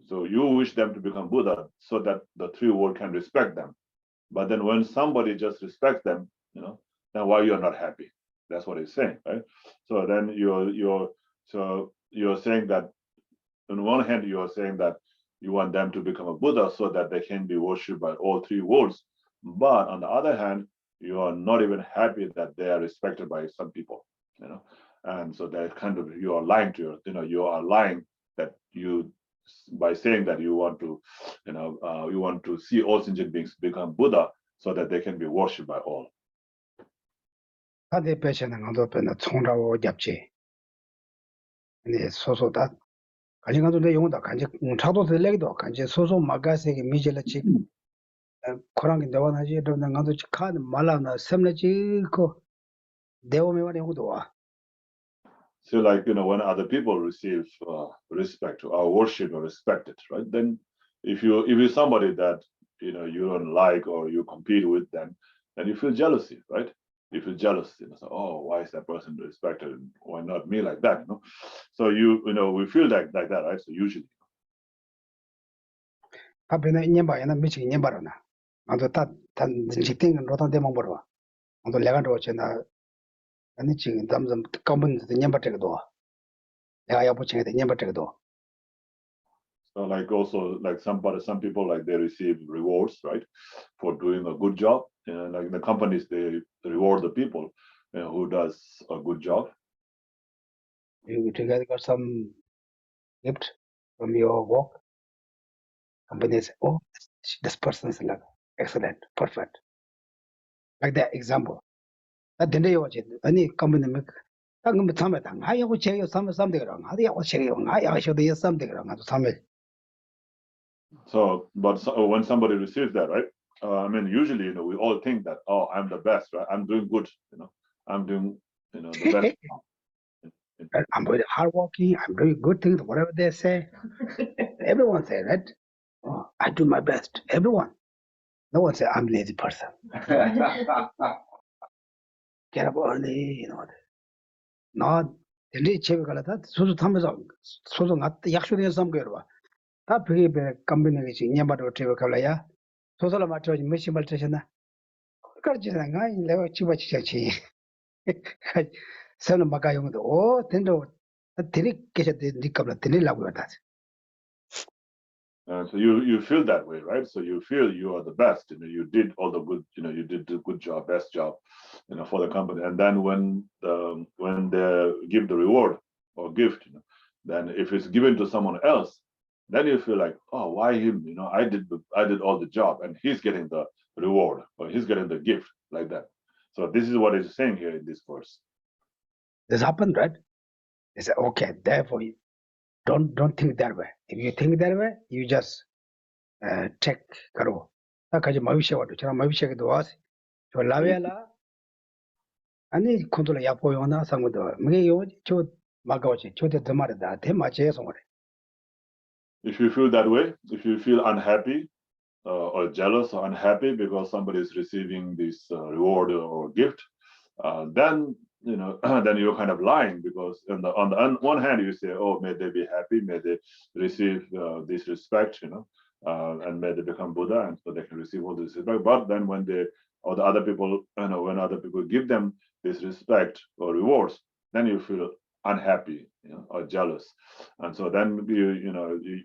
S5: so you wish them to become Buddha so that the three world can respect them. But then when somebody just respects them, you know, then why you're not happy? That's what he's saying, right? So then you're saying that on one hand you are saying that you want them to become a Buddha so that they can be worshipped by all three worlds. But on the other hand, you are not even happy that they are respected by some people, you know. And so that kind of you are lying to you are lying that you by saying that you want to, you want to see all sentient beings become Buddha so that they can be worshipped by all.
S2: 다들 배치는 것도 배는 총라고 잡지. 근데 소소다 간지 가도 내 용어다 간지 차도 들레기도 간지 소소 마가세기 미jel치 코랑이 대원하지 그러는 가도 칸 말라나 셈레지 그 대오메와리 용어도 와.
S5: So like, when other people receive respect or worship or respect it, right? Then if you're somebody that, you don't like or you compete with them, then you feel jealousy, right? You feel jealous, so, oh, why is that person respected? Why not me like that, So we feel like that, right? So usually.
S2: 앞에는 인연바에나 미치기 인연바로나. 나도 다단 직딩은 로단 대망 벌어. 나도 내가 로체나 아니 지금 담좀 검은 인연바트도. 내가 야부치게 인연바트도.
S5: So like also like some people like they receive rewards, right, for doing a good job. Like the companies, they reward the people who does a good job.
S2: You together got some gift from your work. Company say, oh, this person is like excellent, perfect. Like that example. That didn't you watch it? Any company make. 당금 참에 당 하야고 제가 삼대랑 하야고 제가 하야고 삼대랑 아주 삼일.
S5: So, but when somebody receives that, right? I mean, usually, we all think that, oh, I'm the best, right? I'm doing good, I'm doing, the best.
S2: I'm very hardworking. I'm doing good things. Whatever they say, everyone say, right? Oh, I do my best. Everyone. No one say I'm a lazy person. Get up early, Not the check that 소소 타면서 소소 나트 약속된 삼거로 다 비게 company 지 냐바도 제가 갈라야 소소라 맞춰 몇시 말처셨나 그렇지는 않아 내가 집어치지 서는 막가 용도 오 된도 드리 계셔 니값라 드리려고 하다.
S5: So you feel that way, right? So you feel you are the best. You did all the good. You did the good job, best job, for the company. And then when they give the reward or gift, then if it's given to someone else, then you feel like, oh, why him? I did all the job, and he's getting the reward or he's getting the gift like that. So this is what it's saying here in this verse.
S2: This happened, right? They say, okay, therefore, don't think that way. If you think that way, you just check karo. 아까지 마비셔와도 저랑 마비셔게도 와서 저 라벨라 아니 컨트롤 약보용나 상고도 뭐게 저 막아오지 저도 더 말이다 대 맞지해서 그래.
S5: If you feel that way, if you feel unhappy or jealous or unhappy because somebody is receiving this reward or gift, then then you're kind of lying, because on the one hand you say, oh, may they be happy, may they receive this respect, and may they become Buddha, and so they can receive all this respect. But then when the other people, when other people give them this respect or rewards, then you feel unhappy, or jealous, and so then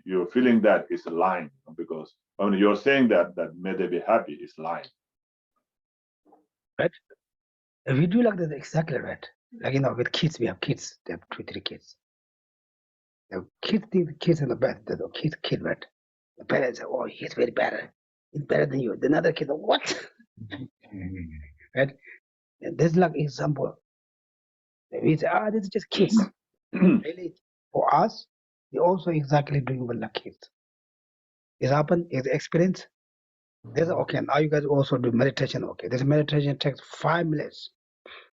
S5: you're feeling that it's lying, because when you're saying that may they be happy, it's lying.
S2: Right? If we do like that, exactly right. Like with kids, we have kids. They have 2, 3 kids. The kids think the kids in the bed. The kid, right? The parents say, "Oh, he's very better. He's better than you." The other kid, what? Right? And this is like example. We say, this is just kids. Really, for us, we also exactly doing what like kids. It happened. It's experience. This okay. Now you guys also do meditation. Okay, this meditation takes 5 minutes.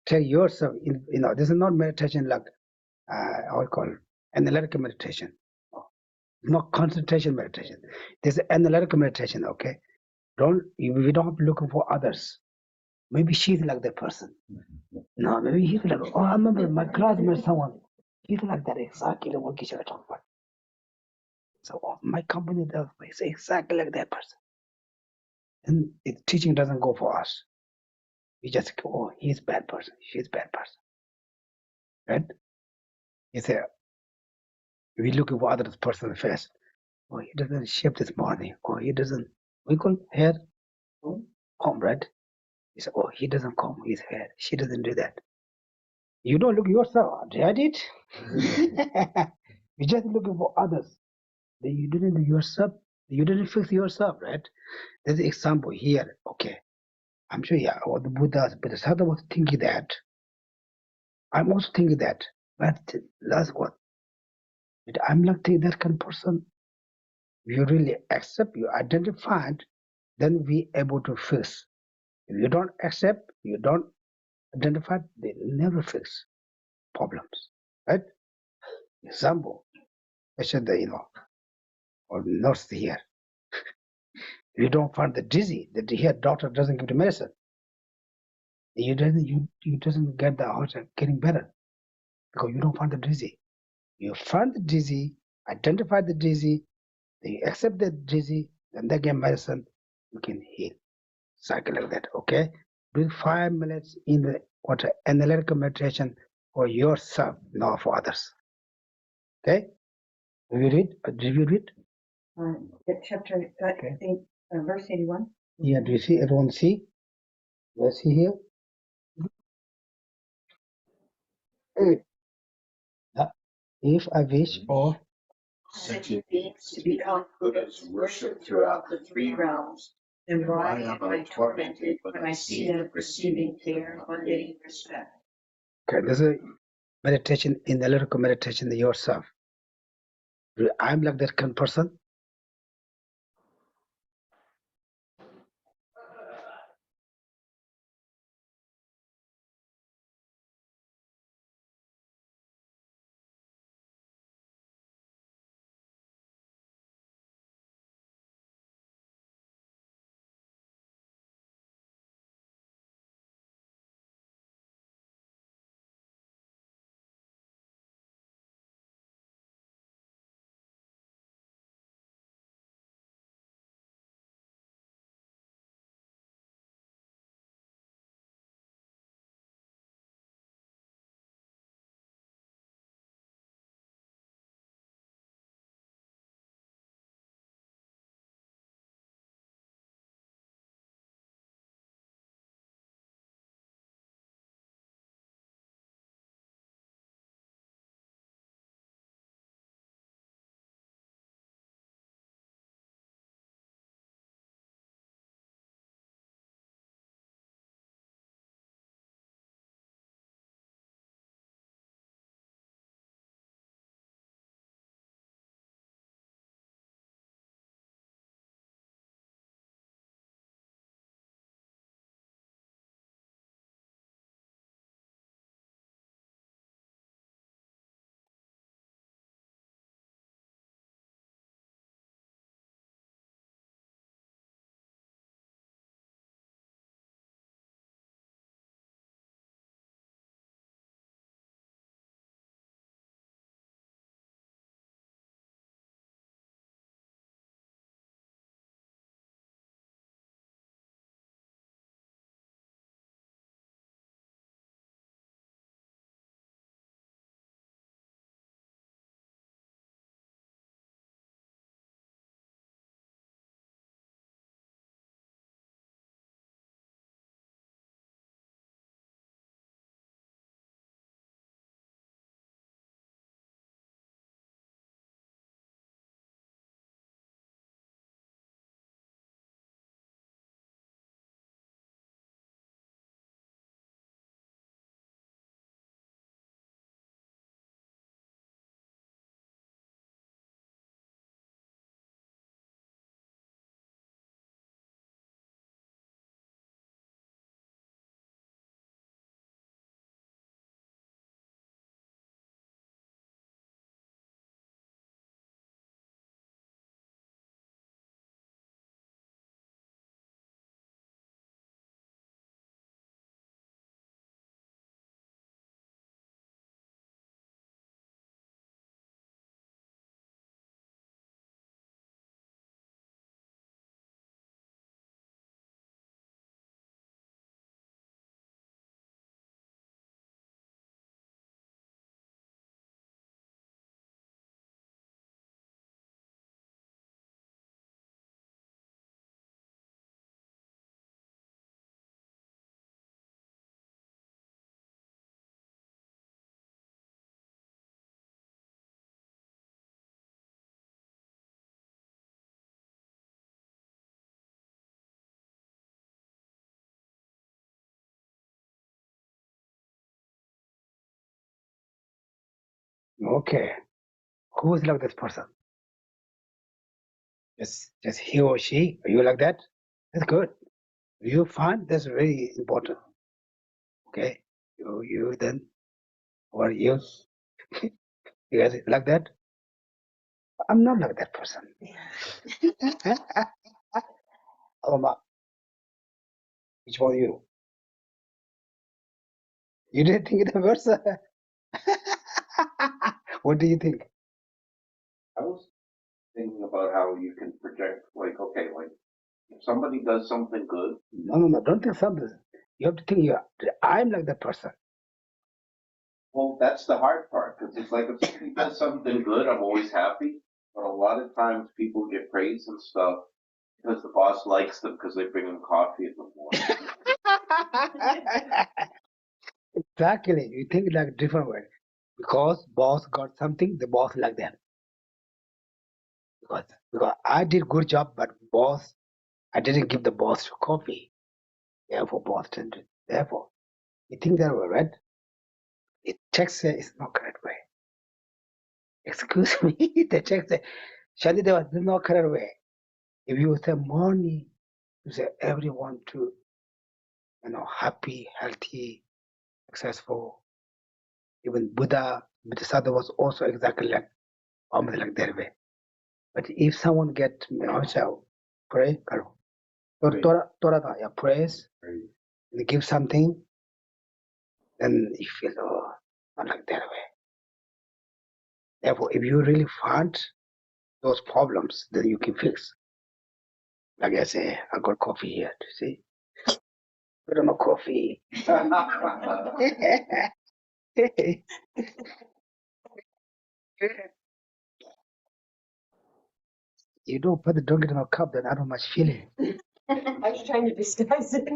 S2: Tell yourself, this is not meditation like how we call it, analytical meditation. Not concentration meditation. This is analytical meditation. Okay, we don't looking for others. Maybe she's like that person. No, maybe he's like. Oh, I remember my classmate, someone. He's like that exactly what Geshe talking about. So my company does is exactly like that person. And teaching doesn't go for us. We just go, oh, he's bad person, she's bad person. Right? You say, we looking for other person first. Oh, he doesn't shave this morning. Oh, he doesn't. We call hair comb, right? You say, oh, he doesn't comb his hair. She doesn't do that. You don't look yourself. Did I did? You just looking for others. Then you didn't do yourself. You didn't fix yourself, right? There's an example here. Okay. I'm sure, yeah, or the Bodhisattva was thinking that. I'm also thinking that. But that's what. But I'm not that kind of person. You really accept, you identify, then we able to fix. If you don't accept, you don't identify, they never fix problems. Right? Example, I said that, or nurse here. If you don't find the disease, the here doctor doesn't give the medicine. You doesn't get the heart getting better because you don't find the disease. You find the disease, identify the disease, then you accept the disease, then they get medicine, you can heal. Cycle like that, okay? Do 5 minutes in the analytical meditation for yourself, not for others. Okay? Did you read? Did you read?
S3: Chapter, I think, verse 81.
S2: Yeah, do you see? Everyone see? Let's see here. If I wish or
S3: Sentient beings to become Buddhas worshipped throughout the 3 realms, then why am I tormented when I see them receiving care or getting respect?
S2: Okay, this is meditation, analytical meditation yourself. I'm like that kind of person. Okay. Who is like this person? Just he or she? Are you like that? That's good. You find that's very important. Okay. You then, or you guys like that? I'm not like that person. Oh, which one you? You didn't think it was. What do you think?
S6: I was thinking about how you can project, like, okay, like, if somebody does something good,
S2: No. Don't think something. You have to think I'm like that person.
S6: well, that's the hard part, because it's like if somebody does something good, I'm always happy. But a lot of times people get praise and stuff because the boss likes them because they bring them coffee in the morning.
S2: Exactly. You think like different way. Because boss got something, the boss like them. Because I did good job, but boss, I didn't give the boss coffee. Therefore, boss didn't. Therefore, you think that way, right? The text says it's not correct way. Excuse me, the text says Shantideva is not correct way. If you say morning, you say everyone to, happy, healthy, successful. Even Buddha, Bodhisattva was also exactly almost like that way. But if someone get also pray, praise, and give something, then you feel not like that way. Therefore, if you really find those problems, then you can fix. Like I say, I got coffee here. To see, I don't know coffee. You don't put the drink in a cup, then I don't much feel it.
S3: I was trying to disguise it.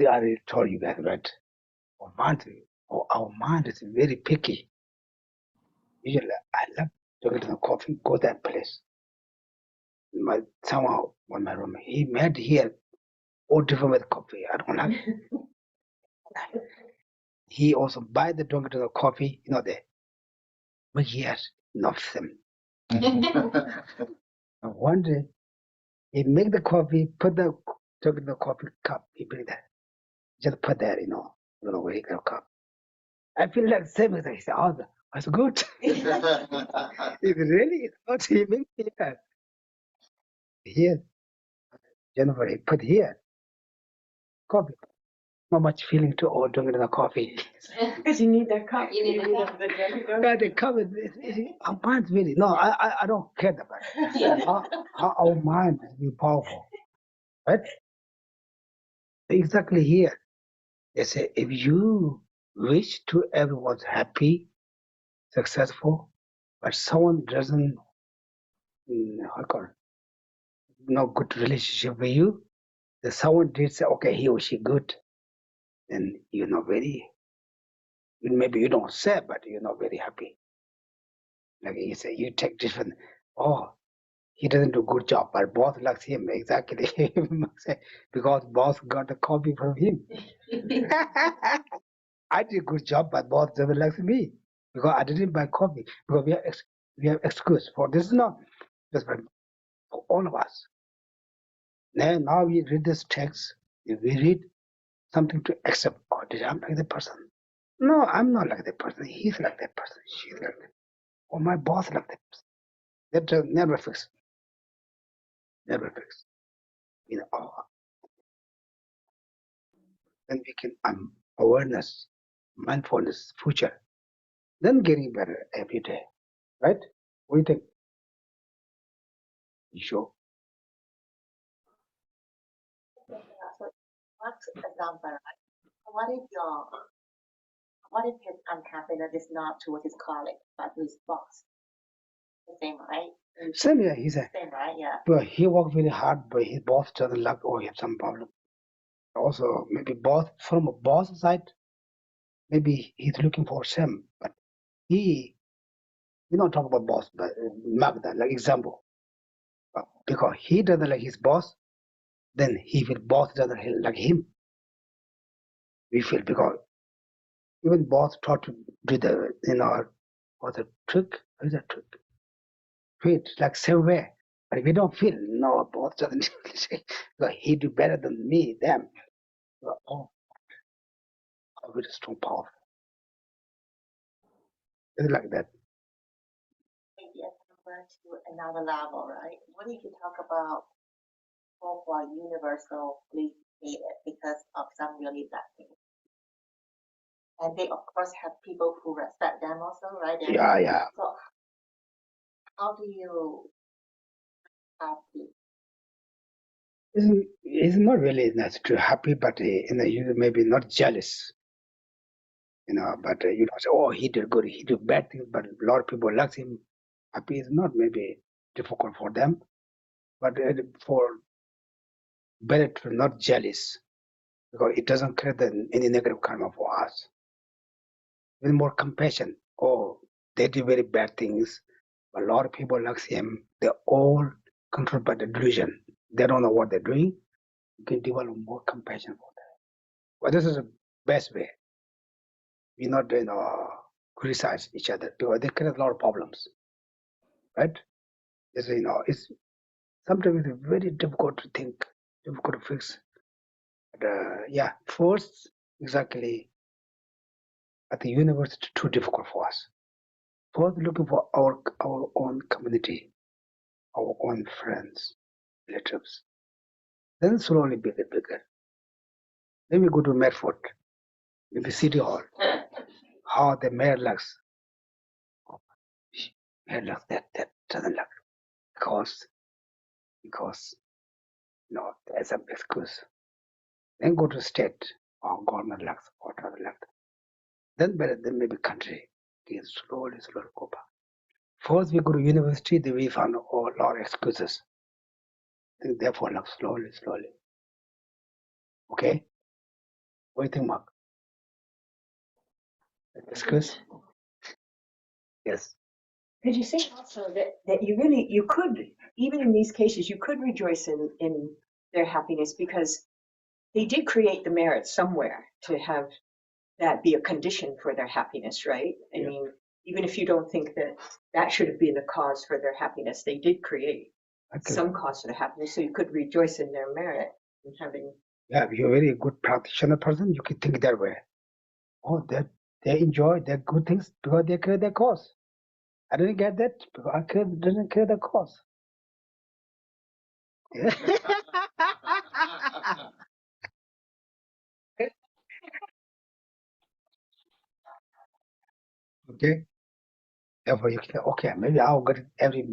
S2: I already told you guys, right? Our mind is very picky. Usually, I love drinking coffee, go that place. Somehow, on my room, he made here all different with coffee. I don't like it. He also buy the drink to the coffee, there. But here, not them. And one day, he make the coffee, put the drink in the coffee cup, he bring that. Just put that, where he got a cup. I feel like same as he said, oh, that's good. It really is not he make here. Here, Jennifer, he put here, coffee. Not much feeling to all drinking the coffee.
S3: Because you need that cup. You need the drink.
S2: Yeah, the cup is our mind really. No, I don't care about it. How our mind is very powerful. Right? Exactly here. They say if you wish to everyone's happy, successful, but someone doesn't no good relationship with you, then someone did say, okay, he or she good, then you're not very, maybe you don't say, but you're not very happy. Like you say, you take different, oh, he doesn't do good job, but boss likes him exactly because boss got the copy from him. I did good job, but boss doesn't like me because I didn't buy coffee. Because we have excuse for this. Not just for all of us. Now we read this text. If we read something to accept, oh, did I'm like that person? No, I'm not like that person. He's like that person. She's like that. Or my boss like that person. That never fix. Never fix. Then we can awareness, mindfulness, future. Then getting better every day. Right? What do you think? You sure?
S7: What's example, right? What if his unhappiness is not towards his colleague, but to his boss? The same, right?
S2: Same, yeah, he said.
S7: Same, right? Yeah.
S2: But he worked very hard, but his boss doesn't like or he have some problem. Also, maybe boss from a boss side, maybe he's looking for some, but we don't talk about boss, but Magda, like example. Because he doesn't like his boss, then he feel boss doesn't like him. We feel because Even boss taught to do the, what's a trick? What is that trick? Treat like same way. But we don't feel, no, boss doesn't say, well, he do better than me, them. Well, oh, how very strong power. It's like that.
S7: Maybe I compare to another level, right? What if you talk about people who are universally hated because of some really bad things? And they, of course, have people who respect them also, right? And
S2: Yeah.
S7: so how do you have the
S2: It's not really necessarily happy, but you maybe not jealous, but you don't say, oh, he did good, he did bad things, but a lot of people like him. Happy is not maybe difficult for them, but for better to not jealous, because it doesn't create any negative karma for us. With more compassion, oh, they do very bad things, but a lot of people like him, they're all controlled by the delusion. They don't know what they're doing. You can develop more compassion for them. Well, this is the best way. We're not criticize each other because they create a lot of problems, right? It's sometimes it's very difficult to think, difficult to fix. But first, exactly, at the university, too difficult for us. First, looking for our own community, our own friends, relatives. Then slowly bigger. Then we go to Medford, maybe City Hall. How the mayor looks. Mayor looks that doesn't look because there's some excuse. Then go to state or government lacks or other lacks. Then maybe country. Again, slowly go back. First we go to university, then we found a lot of excuses. Then therefore like slowly. Okay? What do you think, Mark? Excuse? Yes.
S3: Could you say also that you could, even in these cases, you could rejoice in their happiness because they did create the merit somewhere to have that be a condition for their happiness, right? I mean, even if you don't think that should have been the cause for their happiness, they did create some cause for their happiness, so you could rejoice in their merit and having.
S2: Yeah, if you're a very good practitioner person, you can think that way. Oh, they enjoy their good things because they create their cause. I didn't get that because I didn't create the cause. Okay. Therefore, you can okay. Maybe I'll get every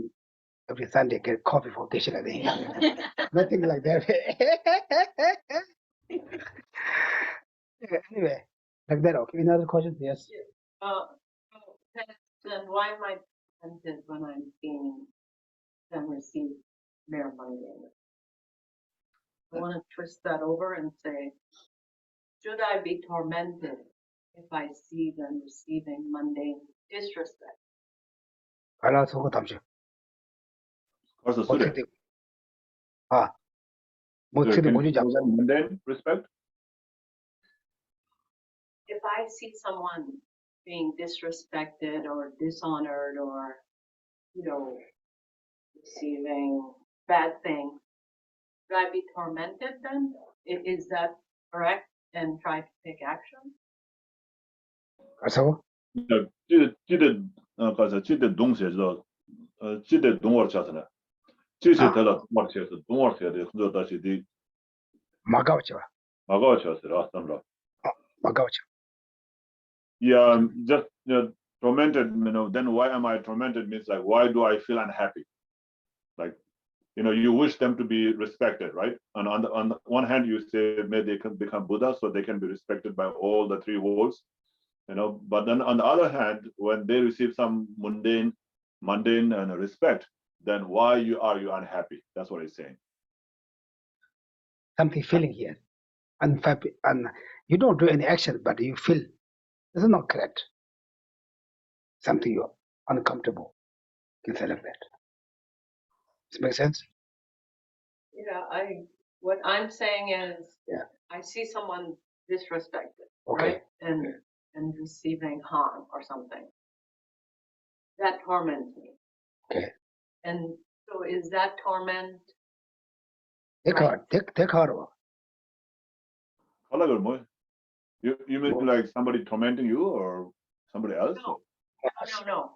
S2: Sunday get coffee for Geshe. Nothing like that. Anyway, like that. Okay. Any other questions? Yes.
S8: Then why am I tempted when I'm being then receive mere mundane? I want to twist that over and say, should I be tormented if I see them receiving mundane disrespect?
S2: 알아서 담시.
S5: What's the
S2: 어떻게
S5: student?
S2: 돼? 어떻게 돼? 뭐지?
S5: Mundane respect?
S8: If I see someone being disrespected or dishonored or, receiving bad things, should I be tormented then? Is that correct? And try to take action?
S2: 알아서?
S5: 这个东西是这个东尔下来，这些得了东尔下是东尔下的，很多东西的。
S2: 마가오죠.
S5: 마가오죠, 맞습니다.
S2: 마가오죠.
S5: Yeah, just tormented. Then why am I tormented? Means like why do I feel unhappy? Like, you wish them to be respected, right? And on the one hand, you say maybe they can become Buddha, so they can be respected by all the three worlds. But then on the other hand, when they receive some mundane and respect, then why are you unhappy? That's what he's saying.
S2: Something feeling here, unhappy, and you don't do any action, but you feel this is not correct. Something you're uncomfortable. You can say like that. Does it make sense?
S8: Yeah, what I'm saying is,
S2: yeah.
S8: I see someone disrespected,
S2: okay.
S8: Right? And and receiving harm or something. That torments me.
S2: Okay.
S8: And so is that torment?
S2: Take her.
S5: You mean like somebody tormenting you or somebody else?
S8: No. No.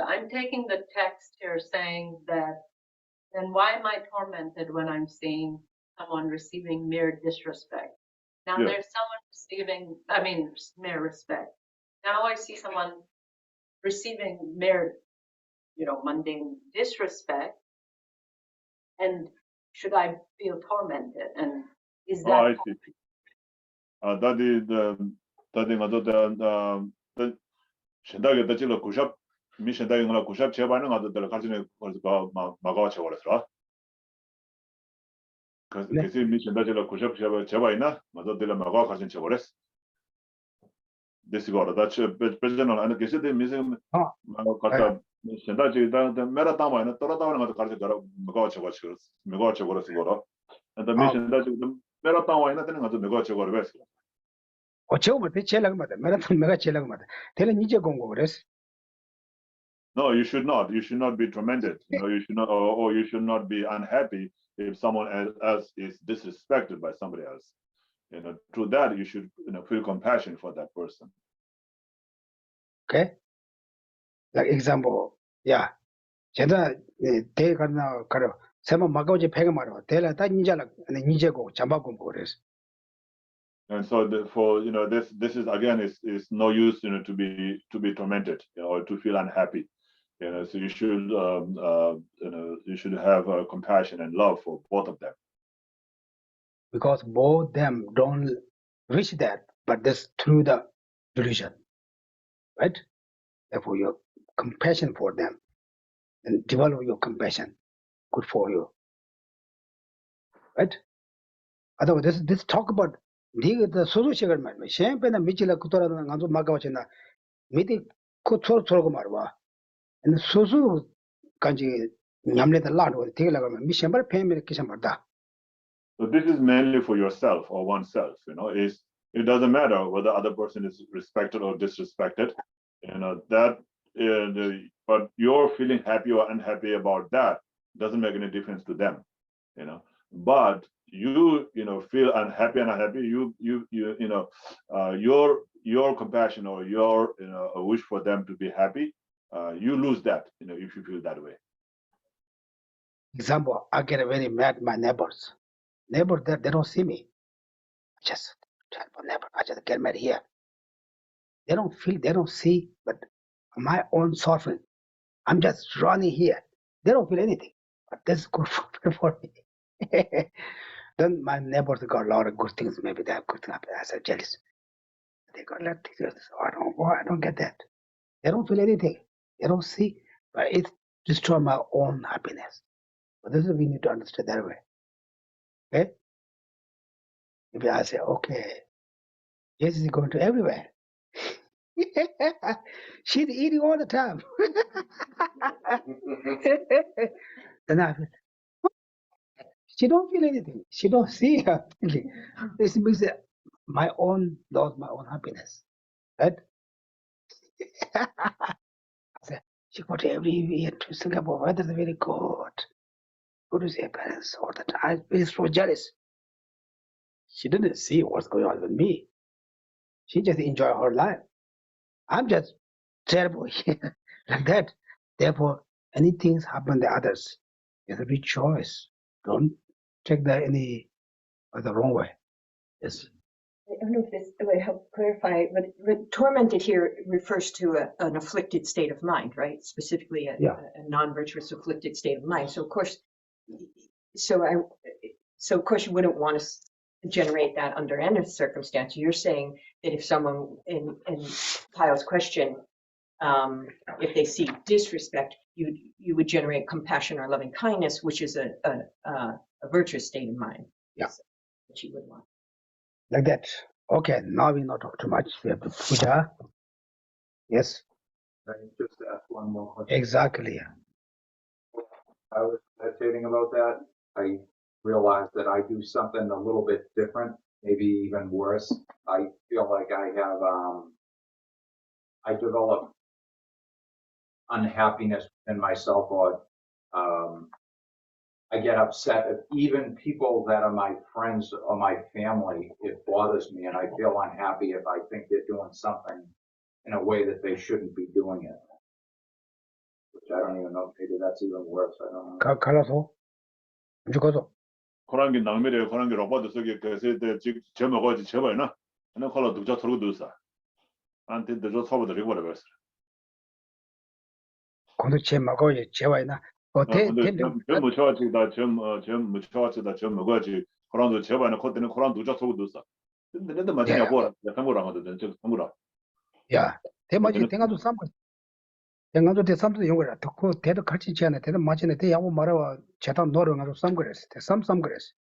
S8: I'm taking the text here saying that, then why am I tormented when I'm seeing someone receiving mere disrespect? Now there's someone receiving, mere respect. Now I see someone receiving mere, mundane disrespect. And should I feel tormented? And is that?
S5: Oh, I see. That is the Shandagi Dachila Kushap, Mishandagi Kushap, Chabana, the Kazine was about Magacha or Sra. Because the Mission Dachila Kushap Chabaina, Mother de la Magakas in Chavores. This is what Dutch president and the Geshe Museum Kata Shandaji, the Meratama and the Toratama of the Karaka Magacha was and the mission that the Meratama and nothing of the Magacha or West. No, you should not. You should not be tormented. You should not, or you should not be unhappy if someone else is disrespected by somebody else. Through that you should, feel compassion for that person.
S2: Okay. Like example, yeah. 제가 대 가나 가려. 세마 마가오지 배가 말어. 대라 다 인자라 니제고 잠바고 그래서.
S5: And so this is again is no use to be tormented or to feel unhappy. So you should you should have compassion and love for both of them.
S2: Because both them don't reach that, but that's through the delusion, right? Therefore, your compassion for them and develop your compassion, good for you, right? Otherwise, this talk about the sozo man. Champagne and Michela Kutora and Magawachina, meeting Kutor Marwa, and the sozo kanji Yamlet the land with Tigla, Mishamba payment Kishamada.
S5: So this is mainly for yourself or oneself. It doesn't matter whether the other person is respected or disrespected. But you're feeling happy or unhappy about that doesn't make any difference to them. But you feel unhappy and unhappy. Your compassion or your a wish for them to be happy, you lose that. If you feel that way.
S2: Example, I get very mad my neighbors. Neighbors that they don't see me. Just terrible neighbor. I just get mad here. They don't feel, they don't see, but my own suffering. I'm just running here. They don't feel anything. But that's good for me. Then my neighbors got a lot of good things. Maybe they have good things. I said jealous. They got a lot of things. I don't get that. They don't feel anything. They don't see. But it destroys my own happiness. But this is we need to understand that way. Okay? Maybe I say, okay, Jesus is going to everywhere. She's eating all the time. Then I feel, she don't feel anything. She don't see her feeling. This means that my own loss, my own happiness. Right? I said, she got every year to Singapore. Weather is very good. Good to see her parents all the time. I was so jealous. She didn't see what's going on with me. She just enjoyed her life. I'm just terrible here, like that. Therefore, anything happen to others, it's a big choice. Don't take that any the wrong way. Yes.
S3: I don't know if this would help clarify, but tormented here refers to an afflicted state of mind, right? Specifically a non-virtuous afflicted state of mind. So of course, you wouldn't want to generate that under any circumstance. You're saying that if someone in Kyle's question, if they see disrespect, you would generate compassion or loving kindness, which is a virtuous state of mind.
S2: Yeah,
S3: that you would want.
S2: Like that. Okay, now we not talk too much. We have to puja. Yes.
S9: Can I just ask one more question?
S2: Exactly.
S9: I was meditating about that. I realized that I do something a little bit different, maybe even worse. I feel like I have I develop unhappiness within myself, or I get upset if even people that are my friends or my family, it bothers me, and I feel unhappy if I think they're doing something in a way that they shouldn't be doing it. Which I don't even know, maybe that's even worse. I don't know.
S2: 갈라서 죽어서
S5: 코란기 낭매래 코란기 로바도 속에 그래서 지금 제목이 제발나 하나 콜로 두자 털고 두사 안테 저 서버도 리버를 봤어.
S2: 건도 제 먹어야지 제와이나
S5: 근데 저 무쳐지다 저 무쳐지다 저 먹어야지 코란도 제발나 코드는 코란 두자 털고 두사. 근데 맞냐 보라. 상고랑 하거든. 저 상고라.
S2: 야 대마지 대가도 삼고 대가도 대삼도 용거라 듣고 대도 같이 지하네 대도 맞이네 대야고 말아와 제단 노력하고 삼거랬어 대삼 그랬어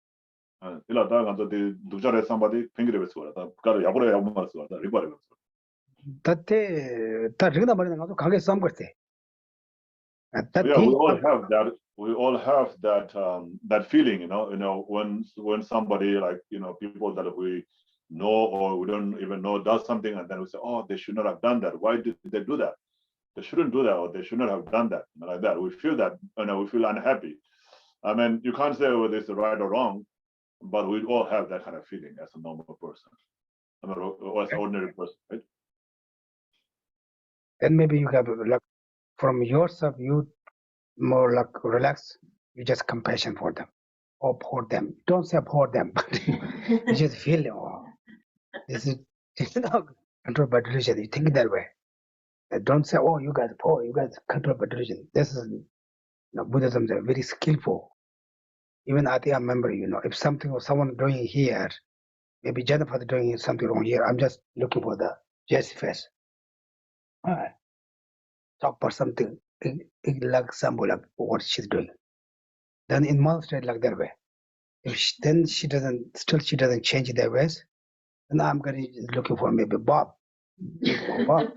S5: 일라 다 간도 두자래 삼바디 팽기를 했어. 다 가로 야보래 야보 말았어. 다 리버를 했어.
S2: 다때 다 르나 말이나 가서 가게 삼거랬대
S5: Yeah, we all have that. We all have that that feeling, you know, when somebody, like, you know, people that we know or we don't even know does something, and then we say, oh, they should not have done that. Why did they do that? They shouldn't do that, or they should not have done that, like that. We feel that, you know, we feel unhappy. I mean, you can't say whether it's right or wrong, but we all have that kind of feeling as a normal person, I mean, or as an ordinary person, right?
S2: then maybe you have like from yourself you more like relax you just compassion for them or for them don't say for them but you just feel oh this is controlled by delusion you think that way don't say oh you guys poor you guys controlled by delusion this is Buddhism is very skillful. Even I think I remember, you know, if something or someone doing here, maybe Jennifer doing something wrong here, I'm just looking for the Jesse face. Talk about something like symbol like what she's doing. Then in monastery like that way. If she doesn't change their ways, then I'm gonna looking for maybe Bob. Bob.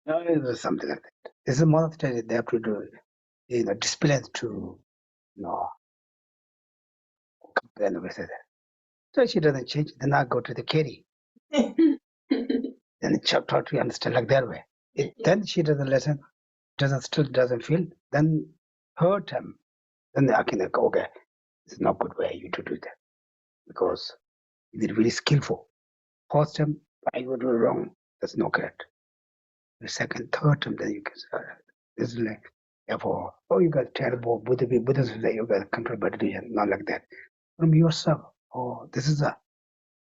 S2: No, something like that. This is a monastery they have to do, you know, discipline to, you know, complain with it. So she doesn't change, then I go to the Keri. Then try to understand like that way. Then she doesn't listen, still doesn't feel, then hurt him. Then I can go, okay, it's not good way you to do that. Because you're really skillful. First time, I would do wrong, that's not correct. The second, third time, then you can say, this is like, therefore, oh, you got terrible Buddhism, you got control by delusion, not like that. From yourself, oh, this is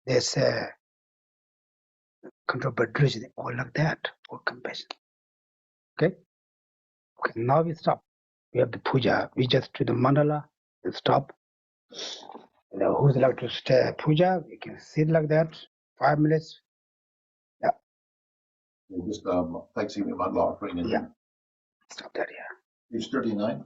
S2: there's a control by delusion, or like that, or compassion. Okay? Okay, now we stop. We have the puja. We just do the mandala and stop. You know, who's like to stay puja, we can sit like that, 5 minutes. Yeah.
S4: Just placing the mandala offering in.
S2: Yeah. Stop that, yeah.
S4: Page 39.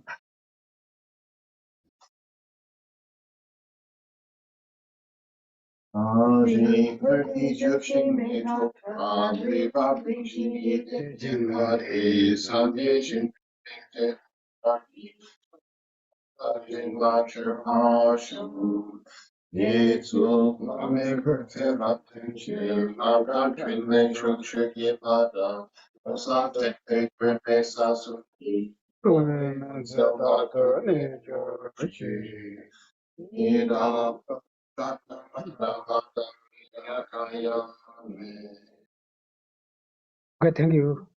S2: Okay, thank you.